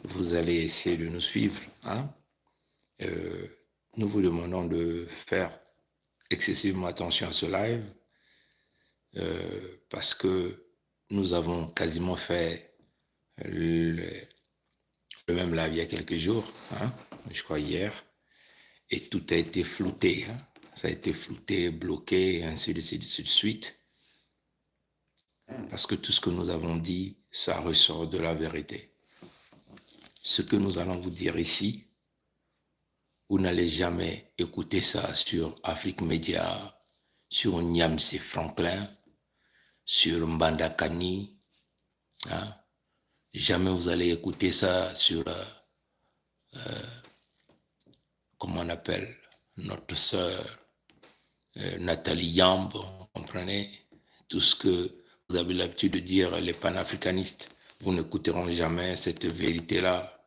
vous allez essayer de nous suivre. Hein? Nous vous demandons de faire excessivement attention à ce live parce que nous avons quasiment fait le même live il y a quelques jours, hein? Je crois hier, et tout a été flouté. Hein? Ça a été flouté, bloqué, ainsi de suite. Parce que tout ce que nous avons dit, ça ressort de la vérité. Ce que nous allons vous dire ici, vous n'allez jamais écouter ça sur Afrique Média, sur Nyamsi Franklin, sur Mbandakani. Hein? Jamais vous allez écouter ça sur, comment on appelle, notre sœur Nathalie Yamb, vous comprenez? Tout ce que vous avez l'habitude de dire, les panafricanistes, vous n'écouteront jamais cette vérité-là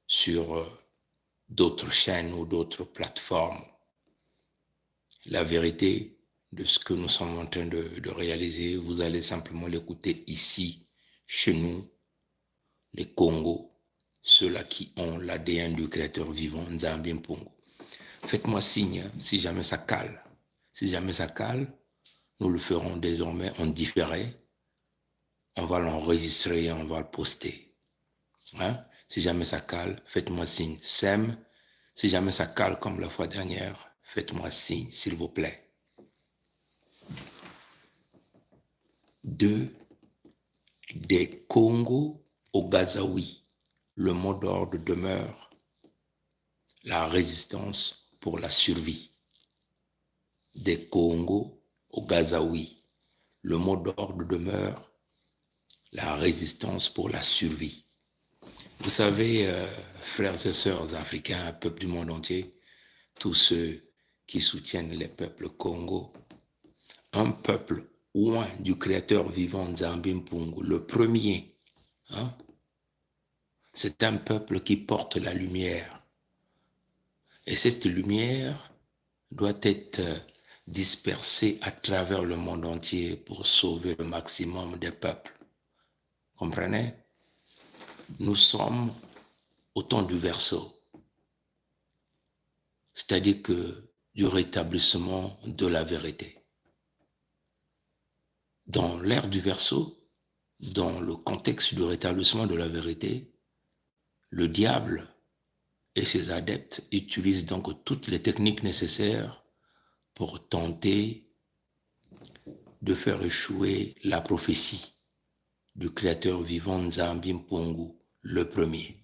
sur d'autres chaînes ou d'autres plateformes. La vérité de ce que nous sommes en train de réaliser, vous allez simplement l'écouter ici, chez nous, les Congos, ceux-là qui ont l'ADN du créateur vivant, Nzambi Mpungu. Faites-moi signe, hein, si jamais ça cale. Si jamais ça cale, nous le ferons désormais en différé. On va l'enregistrer et on va le poster. Hein? Si jamais ça cale, faites-moi signe. Sem, si jamais ça cale comme la fois dernière, faites-moi signe, s'il vous plaît. 2. Des Congo au Gazaoui. Le mot d'ordre demeure la résistance pour la survie. Des Congo au Gazaoui. Le mot d'ordre demeure la résistance pour la survie. Vous savez, frères et sœurs africains, peuple du monde entier, tous ceux qui soutiennent les peuples Congo, un peuple loin du créateur vivant Nzambi Mpungu, le premier, hein, c'est un peuple qui porte la lumière. Et cette lumière doit être dispersée à travers le monde entier pour sauver le maximum des peuples. Comprenez? Nous sommes au temps du verseau, c'est-à-dire que du rétablissement de la vérité. Dans l'ère du verseau, dans le contexte du rétablissement de la vérité, le diable et ses adeptes utilisent donc toutes les techniques nécessaires pour tenter de faire échouer la prophétie du créateur vivant Nzambi Mpungu, le premier.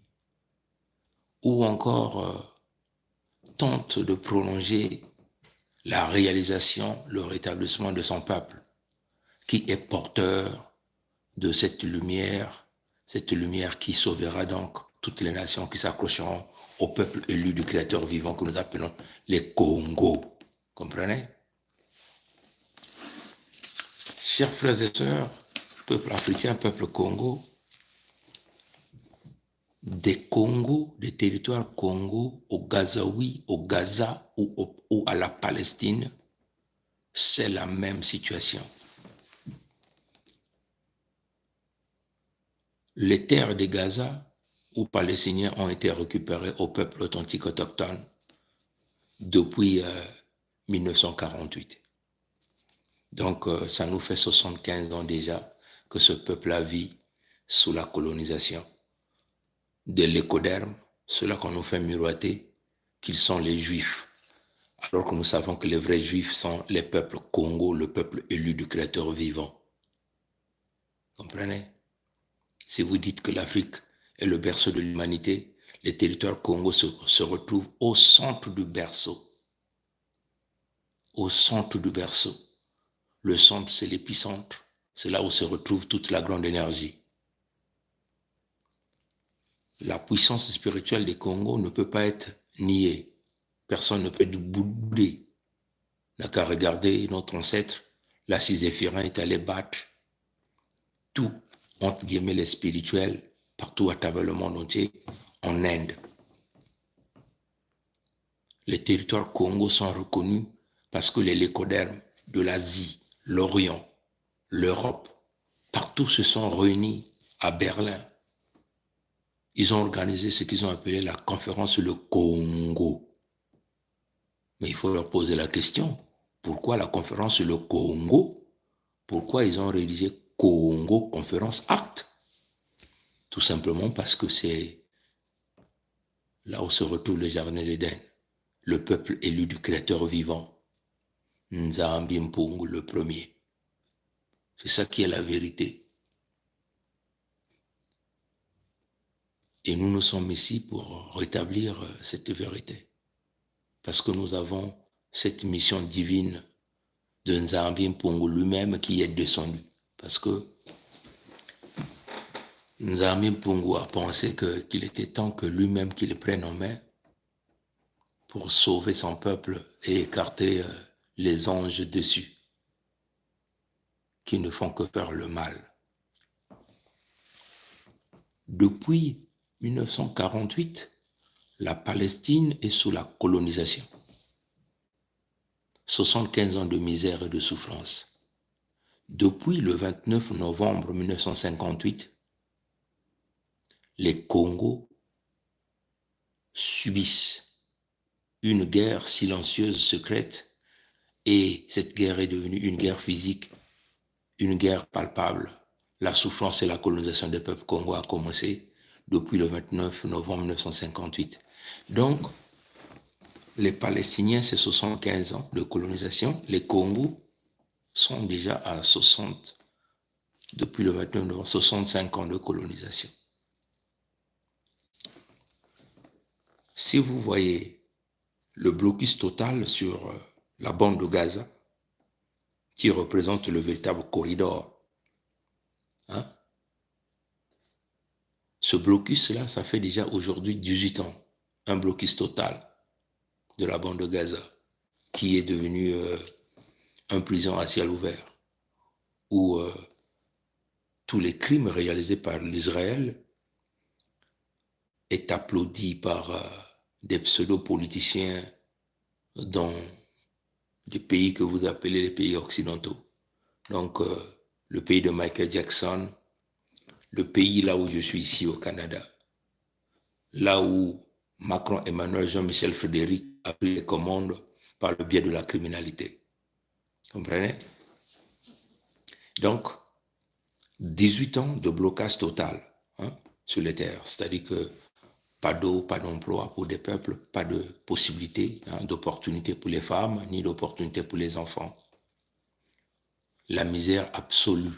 Ou encore tente de prolonger la réalisation, le rétablissement de son peuple, qui est porteur de cette lumière qui sauvera donc toutes les nations qui s'accrocheront au peuple élu du créateur vivant que nous appelons les Congos. Comprenez? Chers frères et sœurs, peuple africain, peuple Congo, des Congos, des territoires Congo, au Gazaoui, au Gaza ou à la Palestine, c'est la même situation. Les terres de Gaza ou palestiniens ont été récupérées au peuple authentique autochtone depuis 1948. Donc, ça nous fait 75 ans déjà que ce peuple-là vit sous la colonisation de l'écoderme, ceux-là qu'on nous fait miroiter qu'ils sont les Juifs, alors que nous savons que les vrais Juifs sont les peuples Congo, le peuple élu du Créateur vivant. Comprenez? Si vous dites que l'Afrique est le berceau de l'humanité, les territoires Congo se retrouvent au centre du berceau. Au centre du berceau. Le centre, c'est l'épicentre. C'est là où se retrouve toute la grande énergie. La puissance spirituelle des Congo ne peut pas être niée. Personne ne peut bouder. N'a qu'à regarder notre ancêtre, la Zéphirin est allé battre tout, entre guillemets, les spirituels, partout à travers le monde entier, en Inde. Les territoires Congo sont reconnus parce que les lécodermes de l'Asie, l'Orient, l'Europe, partout se sont réunis à Berlin. ils ont organisé ce qu'ils ont appelé la conférence Le Congo. Mais il faut leur poser la question, pourquoi la conférence Le Congo? Pourquoi ils ont rédigé Congo Conférence Acte? Tout simplement parce que c'est là où se retrouve le jardin d'Éden, le peuple élu du Créateur vivant, Nzambi Mpungu le premier. C'est ça qui est la vérité. Et nous sommes ici pour rétablir cette vérité. Parce que nous avons cette mission divine de Nzambi Mpungu lui-même qui est descendu. Parce que Nzambi Mpungu a pensé qu'il était temps que lui-même qu'il le prenne en main pour sauver son peuple et écarter les anges dessus, qui ne font que faire le mal. Depuis 1948, la Palestine est sous la colonisation. 75 ans de misère et de souffrance. Depuis le 29 novembre 1958, les Congos subissent une guerre silencieuse, secrète, et cette guerre est devenue une guerre physique, une guerre palpable. La souffrance et la colonisation des peuples congolais a commencé depuis le 29 novembre 1958. Donc, les Palestiniens, c'est 75 ans de colonisation. Les Congos sont déjà à 60, depuis le 29 novembre, 65 ans de colonisation. Si vous voyez le blocus total sur la bande de Gaza, qui représente le véritable corridor, hein? Ce blocus-là, ça fait déjà aujourd'hui 18 ans, un blocus total de la bande de Gaza, qui est devenu un prison à ciel ouvert, où tous les crimes réalisés par l'Israël est applaudi par des pseudo-politiciens dans des pays que vous appelez les pays occidentaux. Donc, le pays de Michael Jackson, le pays là où je suis ici au Canada, là où Macron, Emmanuel, Jean-Michel Frédéric a pris les commandes par le biais de la criminalité. Comprenez? Donc, 18 ans de blocage total sur les terres, c'est-à-dire que pas d'eau, pas d'emploi pour des peuples, pas de possibilité, d'opportunité pour les femmes, ni d'opportunité pour les enfants. La misère absolue.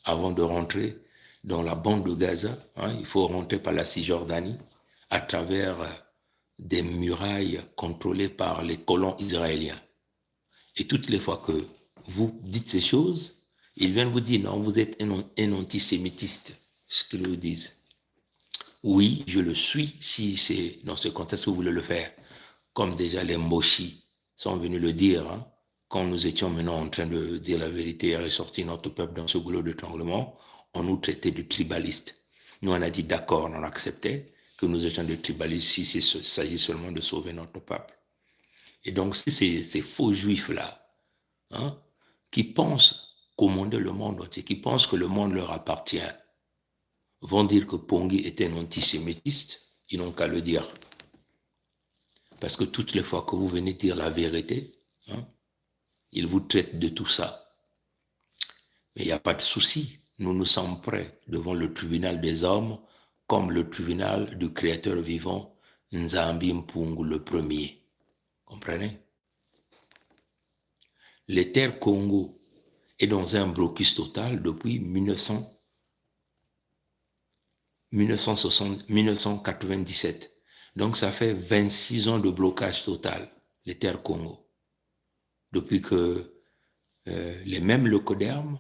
Avant de rentrer dans la bande de Gaza, il faut rentrer par la Cisjordanie à travers des murailles contrôlées par les colons israéliens. Et toutes les fois que vous dites ces choses, ils viennent vous dire, non, vous êtes un antisémitiste, ce qu'ils vous disent. Oui, je le suis si c'est dans ce contexte que vous voulez le faire. Comme déjà les Moshi sont venus le dire, quand nous étions maintenant en train de dire la vérité et ressortir notre peuple dans ce goulot d'étranglement, on nous traitait de tribalistes. Nous, on a dit d'accord, on acceptait que nous étions des tribalistes si il s'agit seulement de sauver notre peuple. Et donc, si ces faux juifs-là, qui pensent commander le monde entier, qui pensent que le monde leur appartient, vont dire que Pongi est un antisémitiste, ils n'ont qu'à le dire. Parce que toutes les fois que vous venez dire la vérité, ils vous traitent de tout ça. Mais il n'y a pas de souci. Nous sommes prêts devant le tribunal des hommes, comme le tribunal du Créateur vivant, Nzambi Mpungu le premier. Comprenez? Les terres Congo est dans un blocus total depuis 1997. Donc ça fait 26 ans de blocage total, les terres Congo. Depuis que les mêmes leucodermes,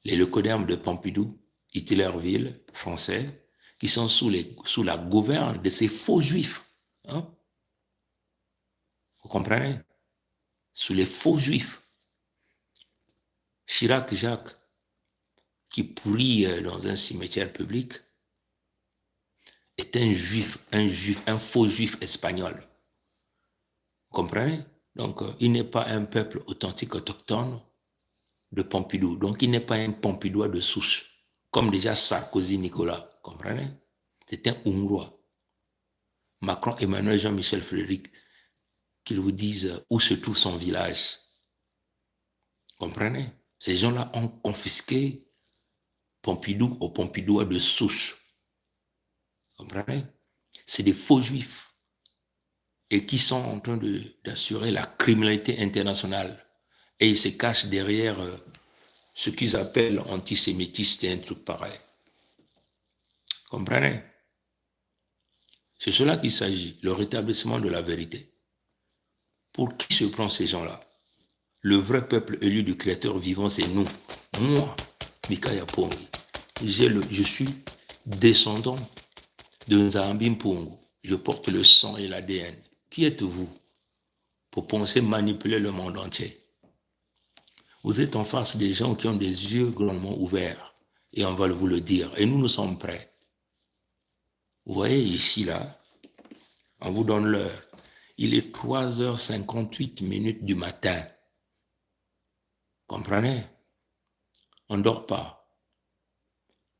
les leucodermes de Pompidou, Hitlerville, français, qui sont sous la gouverne de ces faux juifs. Vous comprenez? Sous les faux juifs. Chirac Jacques, qui pourrit dans un cimetière public, est un faux juif espagnol. Vous comprenez? Donc, il n'est pas un peuple authentique autochtone de Pompidou. Donc, il n'est pas un Pompidouin de souche, comme déjà Sarkozy Nicolas. Comprenez? C'est un Hongrois. Macron, Emmanuel, Jean-Michel Frédéric, qu'ils vous disent où se trouve son village. Comprenez? Ces gens-là ont confisqué Pompidou au Pompidou de souche. Comprenez? C'est des faux juifs et qui sont en train d'assurer la criminalité internationale. Et ils se cachent derrière ce qu'ils appellent antisémitisme et un truc pareil. Comprenez? C'est cela qu'il s'agit, le rétablissement de la vérité. Pour qui se prend ces gens-là? Le vrai peuple élu du Créateur vivant, c'est nous. Moi, Mikaya Pongi. Je suis descendant de Nzambi Mpungu. Je porte le sang et l'ADN. Qui êtes-vous pour penser manipuler le monde entier? Vous êtes en face des gens qui ont des yeux grandement ouverts. Et on va vous le dire. Et nous sommes prêts. Vous voyez ici, là, on vous donne l'heure. Il est 3h58 du matin. Comprenez? On ne dort pas.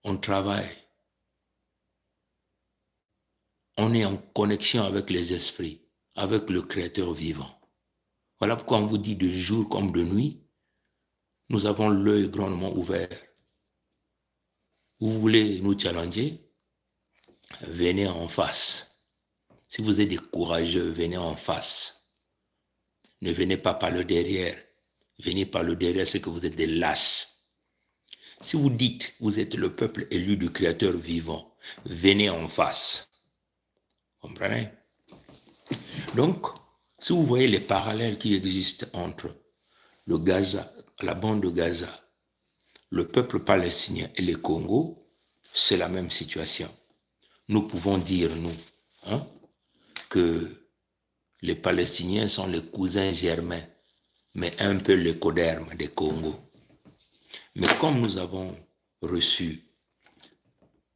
On travaille. On est en connexion avec les esprits, avec le Créateur vivant. Voilà pourquoi on vous dit de jour comme de nuit, nous avons l'œil grandement ouvert. Vous voulez nous challenger? Venez en face. Si vous êtes des courageux, venez en face. Ne venez pas par le derrière. Venez par le derrière, c'est que vous êtes des lâches. Si vous dites que vous êtes le peuple élu du Créateur vivant, venez en face. Comprenez? Donc, si vous voyez les parallèles qui existent entre le Gaza, la bande de Gaza, le peuple palestinien et le Congo, c'est la même situation. Nous pouvons dire, nous, que les Palestiniens sont les cousins germains, mais un peu l'écoderme des Congo. Mais comme nous avons reçu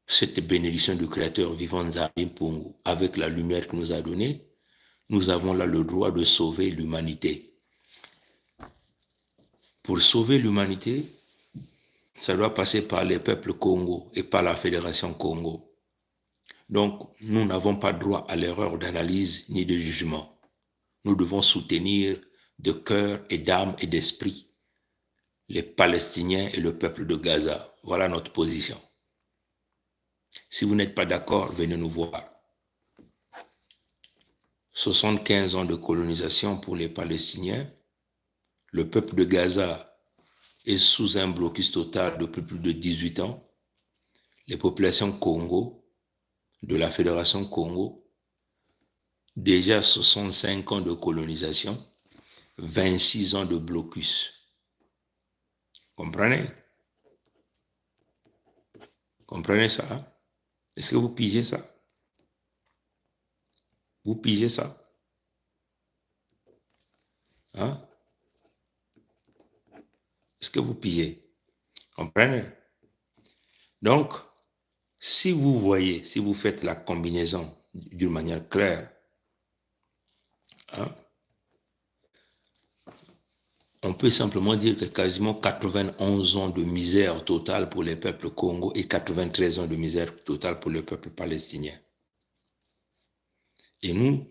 cette bénédiction du Créateur vivant Nzambi Mpungu avec la lumière qu'il nous a donnée, nous avons là le droit de sauver l'humanité. Pour sauver l'humanité, ça doit passer par les peuples Congo et par la Fédération Congo. Donc, nous n'avons pas droit à l'erreur d'analyse ni de jugement. Nous devons soutenir de cœur et d'âme et d'esprit les Palestiniens et le peuple de Gaza. Voilà notre position. Si vous n'êtes pas d'accord, venez nous voir. 75 ans de colonisation pour les Palestiniens. Le peuple de Gaza est sous un blocus total depuis plus de 18 ans. Les populations Congo, de la Fédération Congo, déjà 65 ans de colonisation, 26 ans de blocus. Comprenez? Comprenez ça? Hein? Est-ce que vous pigez ça? Vous pigez ça? Hein? Est-ce que vous pigez? Comprenez? Donc, si vous voyez, si vous faites la combinaison d'une manière claire, on peut simplement dire que quasiment 91 ans de misère totale pour les peuples Congo et 93 ans de misère totale pour le peuple palestinien. Et nous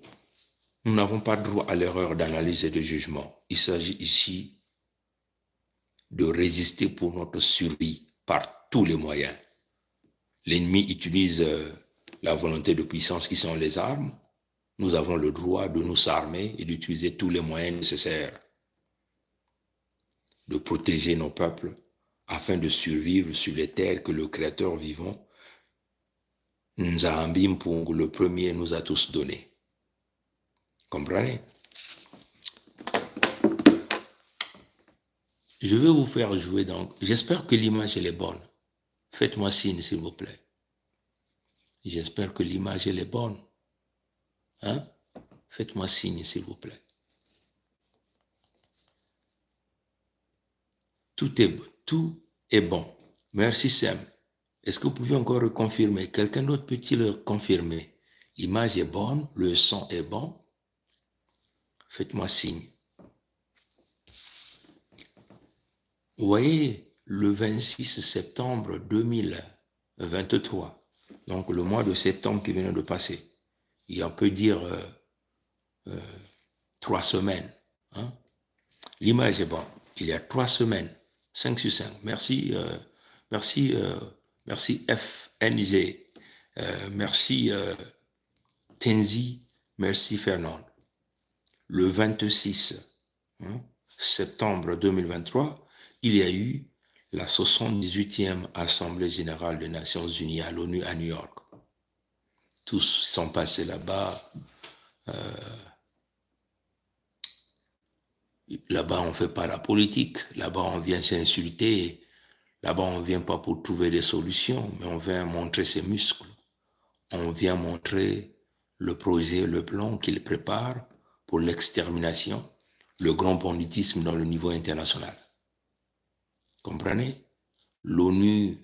n'avons pas droit à l'erreur d'analyse et de jugement. Il s'agit ici de résister pour notre survie par tous les moyens. L'ennemi utilise la volonté de puissance qui sont les armes. Nous avons le droit de nous armer et d'utiliser tous les moyens nécessaires de protéger nos peuples afin de survivre sur les terres que le Créateur vivant, Nzambi Mpungu, le premier, nous a tous données. Comprenez? Je vais vous faire jouer donc. J'espère que l'image elle est bonne. Faites-moi signe, s'il vous plaît. J'espère que l'image elle est bonne. Hein? Faites-moi signe, s'il vous plaît. Tout est bon. Merci Sam. Est-ce que vous pouvez encore reconfirmer? Quelqu'un d'autre peut-il le confirmer? L'image est bonne, le son est bon. Faites-moi signe. Vous voyez, le 26 septembre 2023, Donc le mois de septembre qui venait de passer, on peut dire 3 semaines. Hein? L'image est bonne. Il y a 3 semaines, 5 sur 5. Merci, merci FNG, merci Tenzi, merci Fernand. Le 26 septembre 2023, il y a eu la 78e Assemblée générale des Nations unies à l'ONU à New York. Tous sont passés là-bas. Là-bas, on ne fait pas la politique. Là-bas, on vient s'insulter. Là-bas, on ne vient pas pour trouver des solutions, mais on vient montrer ses muscles. On vient montrer le projet, le plan qu'il prépare pour l'extermination, le grand banditisme dans le niveau international. Comprenez? L'ONU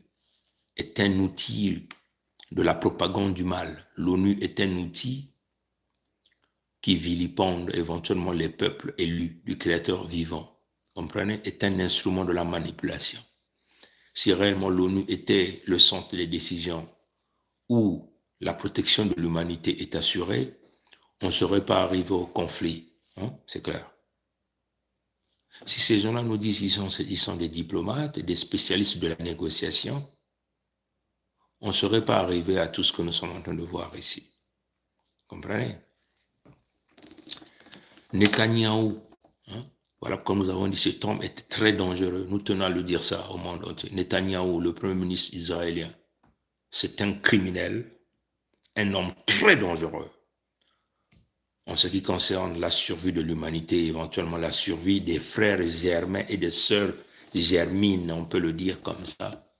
est un outil de la propagande du mal. L'ONU est un outil qui vilipende éventuellement les peuples élus du Créateur vivant. Comprenez? Est un instrument de la manipulation. Si réellement l'ONU était le centre des décisions où la protection de l'humanité est assurée, on ne serait pas arrivé au conflit. Hein? C'est clair. Si ces gens-là nous disent qu'ils sont des diplomates et des spécialistes de la négociation, on ne serait pas arrivé à tout ce que nous sommes en train de voir ici. Comprenez? Netanyahou, hein? Voilà pourquoi nous avons dit que cet homme est très dangereux. Nous tenons à le dire ça au monde entier. Netanyahou, le premier ministre israélien, c'est un criminel, un homme très dangereux. En ce qui concerne la survie de l'humanité, éventuellement la survie des frères germains et des sœurs germines, on peut le dire comme ça,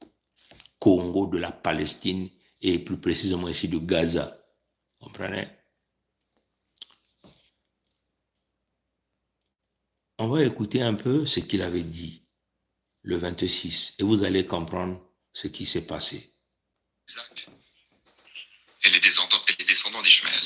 Congo, de la Palestine et plus précisément ici de Gaza. Vous comprenez? On va écouter un peu ce qu'il avait dit le 26 et vous allez comprendre ce qui s'est passé. Isaac et les descendants d'Ishmaël.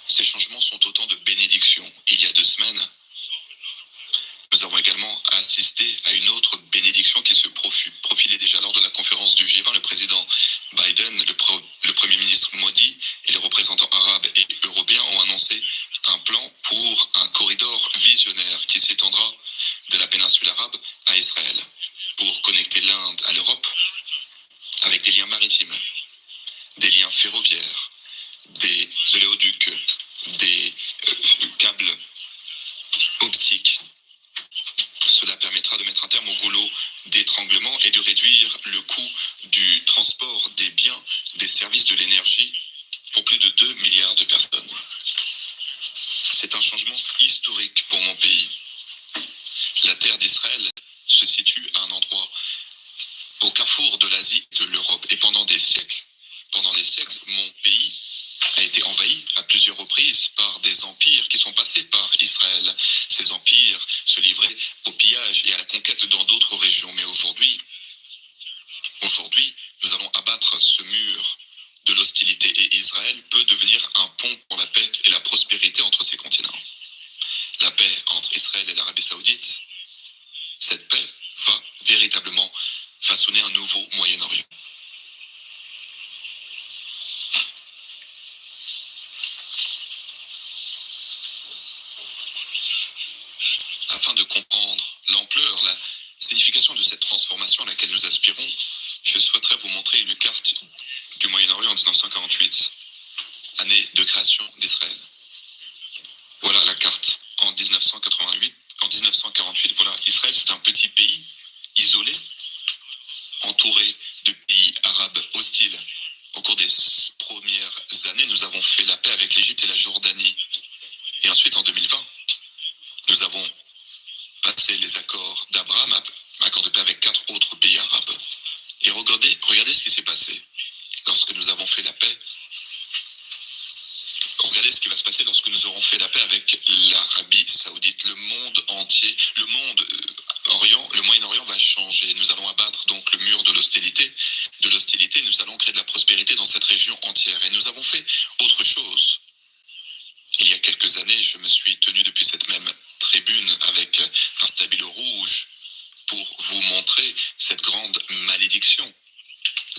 Ces changements sont autant de bénédictions. Il y a 2 semaines, nous avons également assisté à une autre bénédiction qui se profilait déjà lors de la conférence du G20. Le président Biden, le Premier ministre Modi et les représentants arabes et européens ont annoncé un plan pour un corridor visionnaire qui s'étendra de la péninsule arabe à Israël pour connecter l'Inde à l'Europe avec des liens maritimes, des liens ferroviaires, des oléoducs, des câbles optiques. Cela permettra de mettre un terme au goulot d'étranglement et de réduire le coût du transport des biens, des services, de l'énergie pour plus de 2 milliards de personnes. C'est un changement historique pour mon pays. La terre d'Israël se situe à un endroit au carrefour de l'Asie et de l'Europe. Et pendant des siècles, mon pays a été envahi à plusieurs reprises par des empires qui sont passés par Israël. Ces empires se livraient au pillage et à la conquête dans d'autres régions. Mais aujourd'hui, nous allons abattre ce mur de l'hostilité et Israël peut devenir un pont pour la paix et la prospérité entre ces continents. La paix entre Israël et l'Arabie Saoudite, cette paix va véritablement façonner un nouveau Moyen-Orient. Afin de comprendre l'ampleur, la signification de cette transformation à laquelle nous aspirons, je souhaiterais vous montrer une carte du Moyen-Orient en 1948, année de création d'Israël. Voilà la carte en 1948, voilà, Israël c'est un petit pays isolé, entouré de pays arabes hostiles. Au cours des premières années, nous avons fait la paix avec l'Égypte et la Jordanie. Et ensuite, en 2020, nous avons passé les accords d'Abraham, accord de paix avec 4 autres pays arabes. Et regardez ce qui s'est passé lorsque nous avons fait la paix. Regardez ce qui va se passer lorsque nous aurons fait la paix avec l'Arabie Saoudite. Le monde entier, le monde le Moyen-Orient va changer. Nous allons abattre donc le mur de l'hostilité. Nous allons créer de la prospérité dans cette région entière. Et nous avons fait autre chose. Il y a quelques années, je me suis tenu depuis cette même tribune avec un stabilo rouge pour vous montrer cette grande malédiction.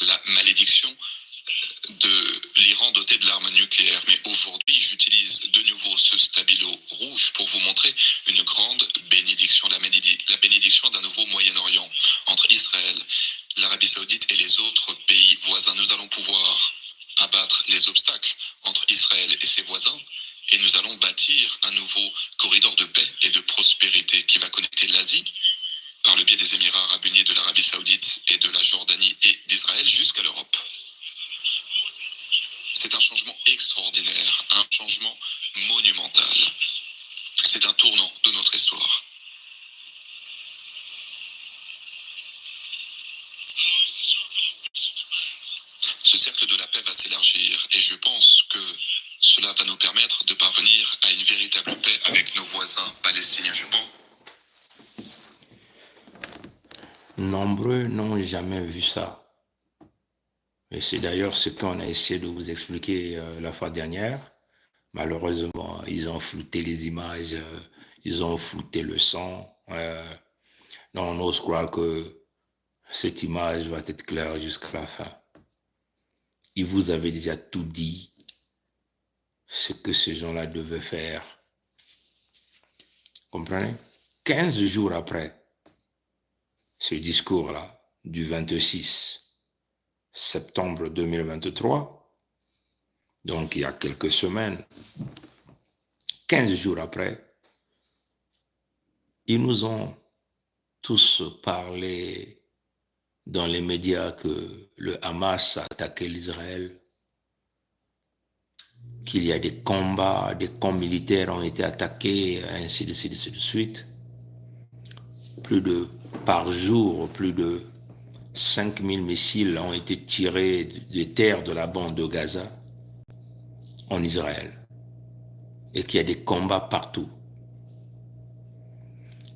La malédiction de l'Iran doté de l'arme nucléaire. Mais aujourd'hui, j'utilise de nouveau ce stabilo rouge pour vous montrer une grande bénédiction, la bénédiction d'un nouveau Moyen-Orient entre Israël, l'Arabie Saoudite et les autres pays voisins. Nous allons pouvoir abattre les obstacles entre Israël et ses voisins et nous allons bâtir un nouveau corridor de paix et de prospérité qui va connecter l'Asie par le biais des Émirats arabes unis, de l'Arabie Saoudite et de la Jordanie et d'Israël jusqu'à l'Europe. C'est un changement extraordinaire, un changement monumental. C'est un tournant de notre histoire. Ce cercle de la paix va s'élargir et je pense que cela va nous permettre de parvenir à une véritable paix avec nos voisins palestiniens. Je pense. Nombreux n'ont jamais vu ça. Et c'est d'ailleurs ce qu'on a essayé de vous expliquer la fois dernière. Malheureusement, ils ont flouté les images, ils ont flouté le son. Non, on ose croire que cette image va être claire jusqu'à la fin. Il vous avait déjà tout dit, ce que ces gens-là devaient faire. Comprenez? 15 jours après ce discours-là, du 26 septembre 2023, donc il y a quelques semaines, 15 jours après, ils nous ont tous parlé dans les médias que le Hamas a attaqué l'Israël, qu'il y a des combats, des camps militaires ont été attaqués, ainsi de suite. Par jour, plus de 5000 missiles ont été tirés des terres de la bande de Gaza en Israël et qu'il y a des combats partout.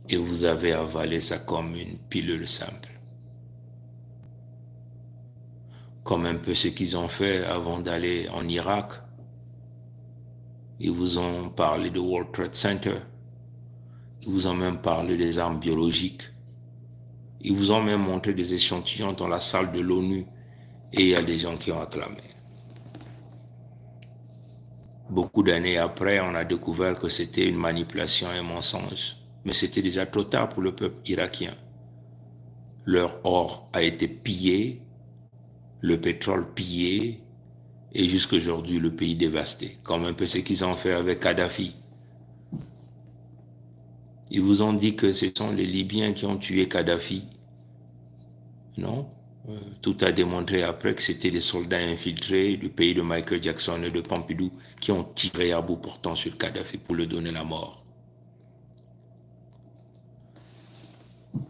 Et vous avez avalé ça comme une pilule simple. Comme un peu ce qu'ils ont fait avant d'aller en Irak. Ils vous ont parlé de World Trade Center. Ils vous ont même parlé des armes biologiques. Ils vous ont même montré des échantillons dans la salle de l'ONU et il y a des gens qui ont acclamé. Beaucoup d'années après, on a découvert que c'était une manipulation et un mensonge. Mais c'était déjà trop tard pour le peuple irakien. Leur or a été pillé, le pétrole pillé et jusqu'à aujourd'hui le pays dévasté. Comme un peu ce qu'ils ont fait avec Kadhafi. Ils vous ont dit que ce sont les Libyens qui ont tué Kadhafi. Non, tout a démontré après que c'était des soldats infiltrés du pays de Michael Jackson et de Pompidou qui ont tiré à bout portant sur Kadhafi pour lui donner la mort.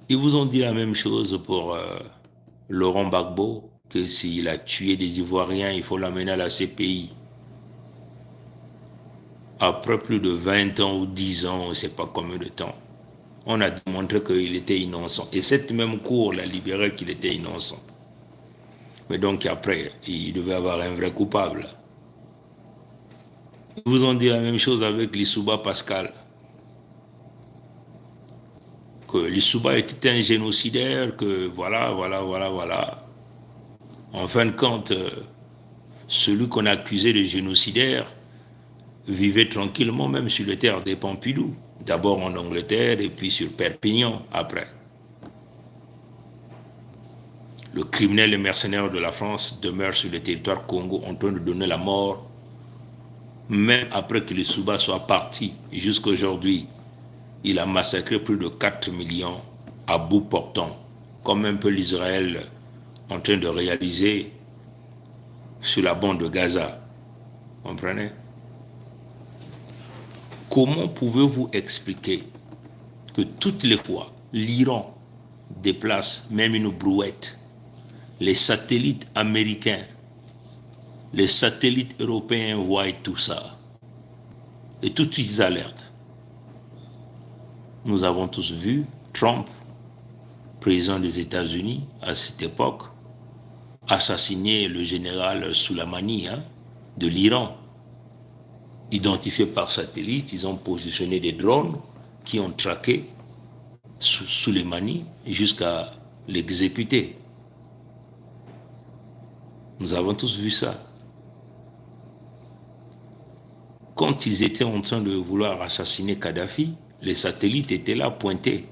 Ils vous ont dit la même chose pour Laurent Gbagbo, que s'il a tué des Ivoiriens, il faut l'amener à la CPI. Après plus de 20 ans ou 10 ans, on ne sait pas combien de temps, on a démontré qu'il était innocent. Et cette même cour l'a libéré qu'il était innocent. Mais donc après, il devait avoir un vrai coupable. Ils vous ont dit la même chose avec Lissouba Pascal. Que Lissouba était un génocidaire, que voilà. En fin de compte, celui qu'on accusait de génocidaire vivait tranquillement même sur les terres des Pompidou. D'abord en Angleterre et puis sur Perpignan après. Le criminel et mercenaire de la France demeure sur le territoire Congo en train de donner la mort, même après que les Souba soient partis. Jusqu'à aujourd'hui, il a massacré plus de 4 millions à bout portant, comme un peu l'Israël en train de réaliser sur la bande de Gaza. Vous comprenez? Comment pouvez-vous expliquer que toutes les fois, l'Iran déplace même une brouette, les satellites américains, les satellites européens voient tout ça, et toutes les alertes. Nous avons tous vu Trump président des États-Unis à cette époque, assassiné le général Soleimani de l'Iran. Identifié par satellite, ils ont positionné des drones qui ont traqué Soleimani jusqu'à l'exécuter. Nous avons tous vu ça. Quand ils étaient en train de vouloir assassiner Kadhafi, les satellites étaient là pointés.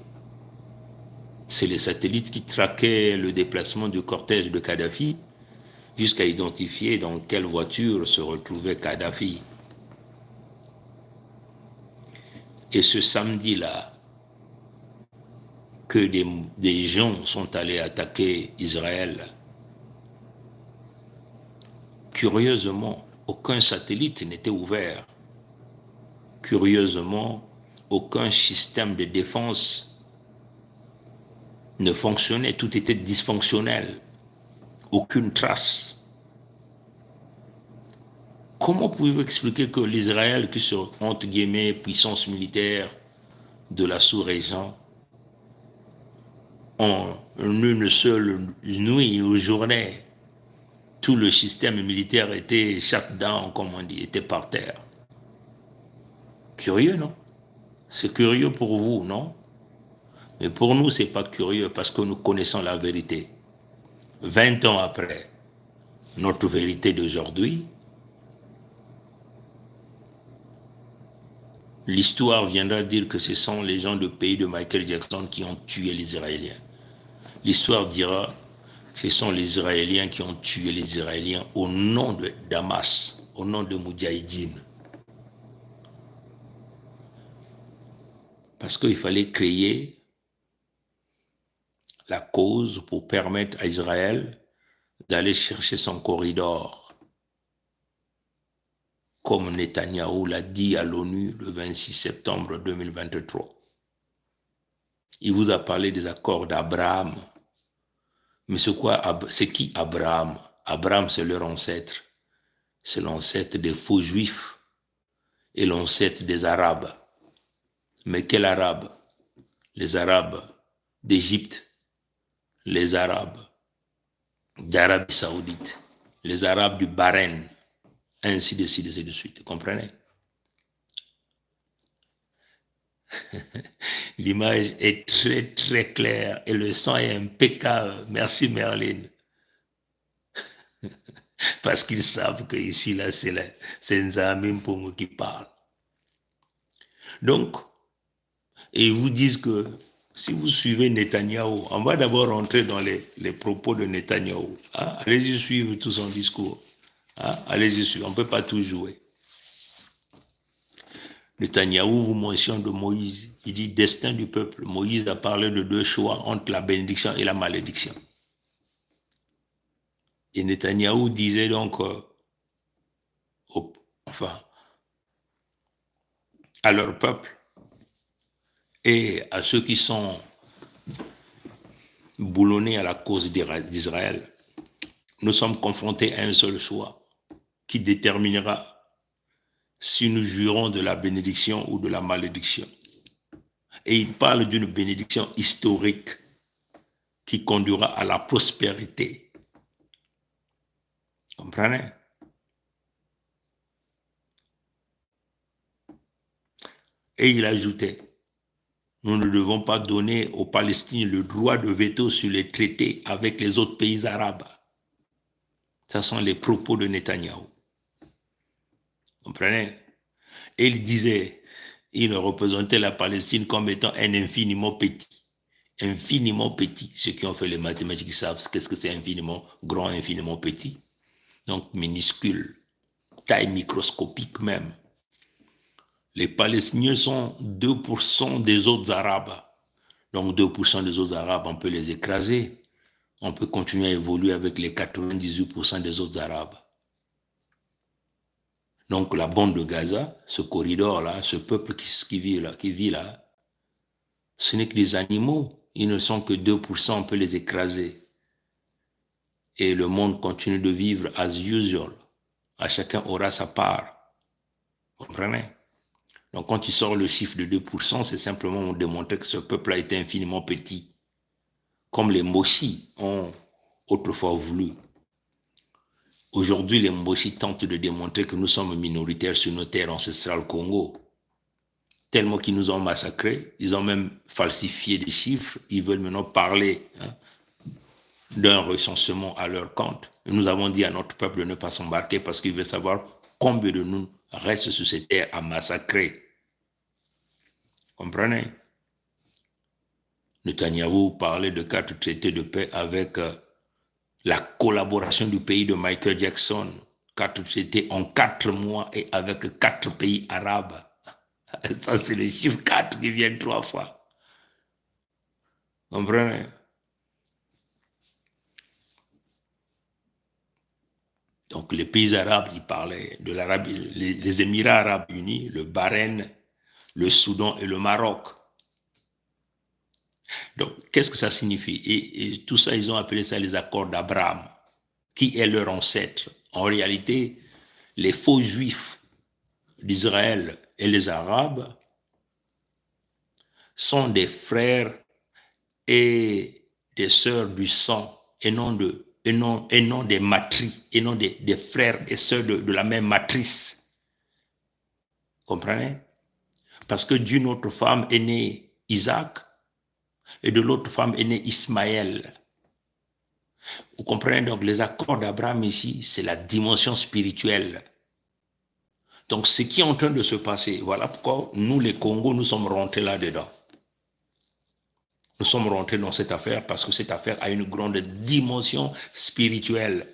C'est les satellites qui traquaient le déplacement du cortège de Kadhafi jusqu'à identifier dans quelle voiture se retrouvait Kadhafi. Et ce samedi-là, que des gens sont allés attaquer Israël, curieusement, aucun satellite n'était ouvert. Curieusement, aucun système de défense ne fonctionnait, tout était dysfonctionnel, aucune trace. Comment pouvez-vous expliquer que l'Israël, qui est entre guillemets puissance militaire de la sous-région, en une seule nuit ou journée, tout le système militaire était shut down, comme on dit, était par terre? Curieux, non? C'est curieux pour vous, non? Mais pour nous, ce n'est pas curieux parce que nous connaissons la vérité. 20 ans après notre vérité d'aujourd'hui, l'histoire viendra dire que ce sont les gens du pays de Michael Jackson qui ont tué les Israéliens. L'histoire dira que ce sont les Israéliens qui ont tué les Israéliens au nom de Damas, au nom de Moudjahidine. Parce qu'il fallait créer la cause pour permettre à Israël d'aller chercher son corridor, comme Netanyahou l'a dit à l'ONU le 26 septembre 2023. Il vous a parlé des accords d'Abraham. Mais c'est qui Abraham? Abraham, c'est leur ancêtre. C'est l'ancêtre des faux juifs et l'ancêtre des Arabes. Mais quels Arabes? Les Arabes d'Égypte, les Arabes d'Arabie Saoudite, les Arabes du Bahreïn, ainsi de suite. Vous comprenez? L'image est très très claire et le son est impeccable. Merci Merlin. Parce qu'ils savent que ici là c'est Nzamim Pongo qui parle. Donc, et ils vous disent que si vous suivez Netanyahou, on va d'abord rentrer dans les propos de Netanyahou. Allez-y suivre tout son discours. Allez-y suivre, on ne peut pas tout jouer. Netanyahou vous mentionne de Moïse. Il dit destin du peuple. Moïse a parlé de deux choix entre la bénédiction et la malédiction. Et Netanyahou disait donc, à leur peuple et à ceux qui sont boulonnés à la cause d'Israël, nous sommes confrontés à un seul choix qui déterminera si nous jouirons de la bénédiction ou de la malédiction. Et il parle d'une bénédiction historique qui conduira à la prospérité. Comprenez? Et il ajoutait, nous ne devons pas donner aux Palestiniens le droit de veto sur les traités avec les autres pays arabes. Ce sont les propos de Netanyahou. Comprenez? Et il disait, il représentait la Palestine comme étant un infiniment petit. Infiniment petit. Ceux qui ont fait les mathématiques savent qu'est-ce que c'est infiniment grand, infiniment petit. Donc minuscule, taille microscopique même. Les Palestiniens sont 2% des autres Arabes. Donc 2% des autres Arabes, on peut les écraser. On peut continuer à évoluer avec les 98% des autres Arabes. Donc la bande de Gaza, ce corridor-là, ce peuple qui vit là, ce n'est que des animaux. Ils ne sont que 2%, on peut les écraser. Et le monde continue de vivre as usual. À chacun aura sa part. Vous comprenez? Donc quand il sort le chiffre de 2%, c'est simplement démontrer que ce peuple a été infiniment petit. comme les Moshi ont autrefois voulu. Aujourd'hui, les Moshi tentent de démontrer que nous sommes minoritaires sur nos terres ancestrales Congo. Tellement qu'ils nous ont massacrés, ils ont même falsifié des chiffres, ils veulent maintenant parler d'un recensement à leur compte. Et nous avons dit à notre peuple de ne pas s'embarquer parce qu'ils veulent savoir combien de nous restent sur ces terres à massacrer. Comprenez? Netanyahou parlait de 4 traités de paix avec la collaboration du pays de Michael Jackson. 4 traités en 4 mois et avec 4 pays arabes. Ça, c'est le chiffre 4 qui vient 3 fois. Comprenez? Donc, les pays arabes, ils parlaient de l'Arabie, les Émirats arabes unis, le Bahreïn, le Soudan et le Maroc. Donc, qu'est-ce que ça signifie? Et tout ça, ils ont appelé ça les accords d'Abraham, qui est leur ancêtre. En réalité, les faux juifs d'Israël et les Arabes sont des frères et des sœurs du sang, et non des matrices, et non des frères et sœurs de la même matrice. Comprenez? Parce que d'une autre femme est né Isaac, et de l'autre femme est né Ismaël. Vous comprenez donc, les accords d'Abraham ici, c'est la dimension spirituelle. Donc, ce qui est en train de se passer, voilà pourquoi nous, les Congos, nous sommes rentrés là-dedans. Nous sommes rentrés dans cette affaire parce que cette affaire a une grande dimension spirituelle.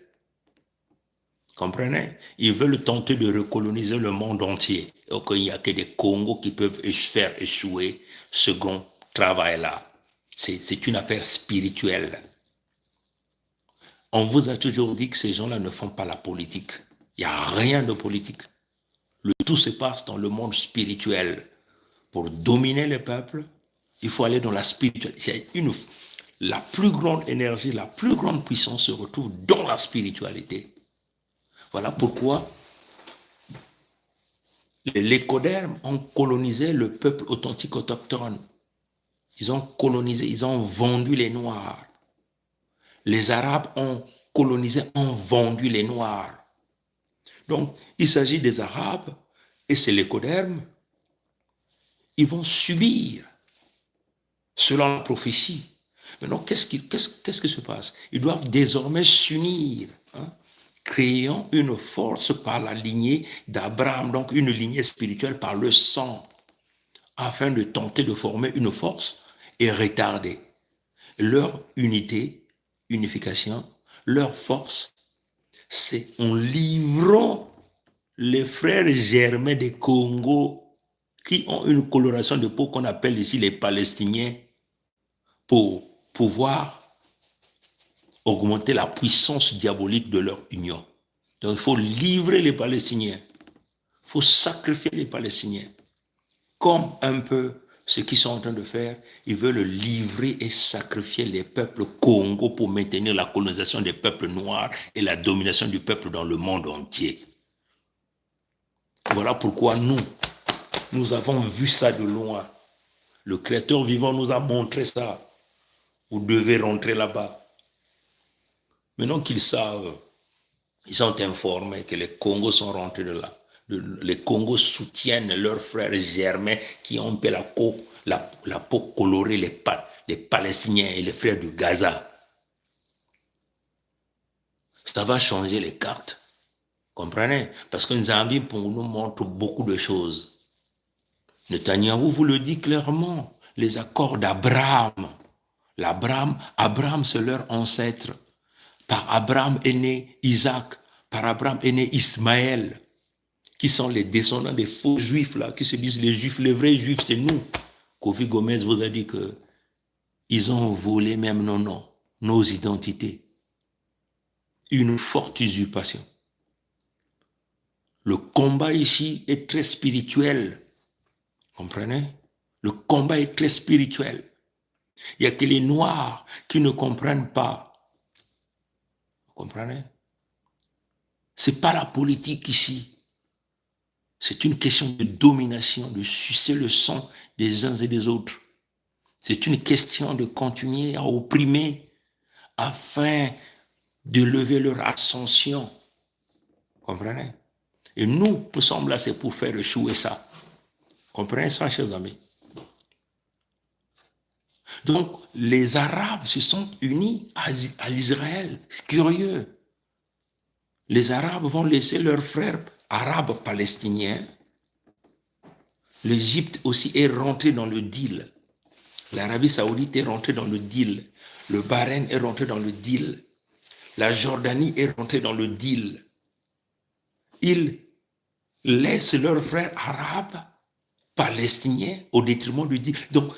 Comprenez? Ils veulent tenter de recoloniser le monde entier. Donc, il n'y a que des Congos qui peuvent faire échouer ce grand travail-là. C'est une affaire spirituelle. On vous a toujours dit que ces gens-là ne font pas la politique. Il n'y a rien de politique. Le tout se passe dans le monde spirituel. Pour dominer les peuples, il faut aller dans la spiritualité. La plus grande énergie, la plus grande puissance se retrouve dans la spiritualité. Voilà pourquoi les lécodermes ont colonisé le peuple authentique autochtone. Ils ont colonisé, ils ont vendu les Noirs. Les Arabes ont colonisé, ont vendu les Noirs. Donc, il s'agit des Arabes et ces lécodermes. Ils vont subir, selon la prophétie. Maintenant, qu'est-ce qui se passe? Ils doivent désormais s'unir, créant une force par la lignée d'Abraham, donc une lignée spirituelle par le sang, afin de tenter de former une force et retarder leur unification, leur force, c'est en livrant les frères germains des Congo qui ont une coloration de peau qu'on appelle ici les Palestiniens pour pouvoir augmenter la puissance diabolique de leur union. Donc il faut livrer les Palestiniens, il faut sacrifier les Palestiniens, comme un peu ce qu'ils sont en train de faire. Ils veulent livrer et sacrifier les peuples Congo pour maintenir la colonisation des peuples noirs et la domination du peuple dans le monde entier. Voilà pourquoi nous avons vu ça de loin. Le Créateur vivant nous a montré ça. Vous devez rentrer là-bas. Maintenant qu'ils savent, ils sont informés que les Congos sont rentrés de là. Les Congos soutiennent leurs frères germains qui ont un peu la peau colorée, les Palestiniens et les frères du Gaza. Ça va changer les cartes. Comprenez? Parce que Nzambi pour nous montre beaucoup de choses. Netanyahou vous le dit clairement. Les accords d'Abraham. Abraham, c'est leur ancêtre. Par Abraham est né Isaac. Par Abraham est né Ismaël. Qui sont les descendants des faux juifs là, qui se disent les juifs, les vrais juifs, c'est nous. Kofi Gomez vous a dit que ils ont volé même nos identités. Une forte usurpation. Le combat ici est très spirituel. Comprenez? Le combat est très spirituel. Il n'y a que les Noirs qui ne comprennent pas. Vous comprenez? Ce n'est pas la politique ici. C'est une question de domination, de sucer le sang des uns et des autres. C'est une question de continuer à opprimer afin de lever leur ascension. Comprenez? Et nous sommes là, c'est pour faire échouer ça. Comprenez ça, chers amis? Donc, les Arabes se sont unis à l'Israël. C'est curieux. Les Arabes vont laisser leurs frères arabes palestiniens. L'Égypte aussi est rentrée dans le deal. L'Arabie saoudite est rentrée dans le deal. Le Bahreïn est rentré dans le deal. La Jordanie est rentrée dans le deal. Ils laissent leurs frères arabes palestiniens au détriment du deal. Donc,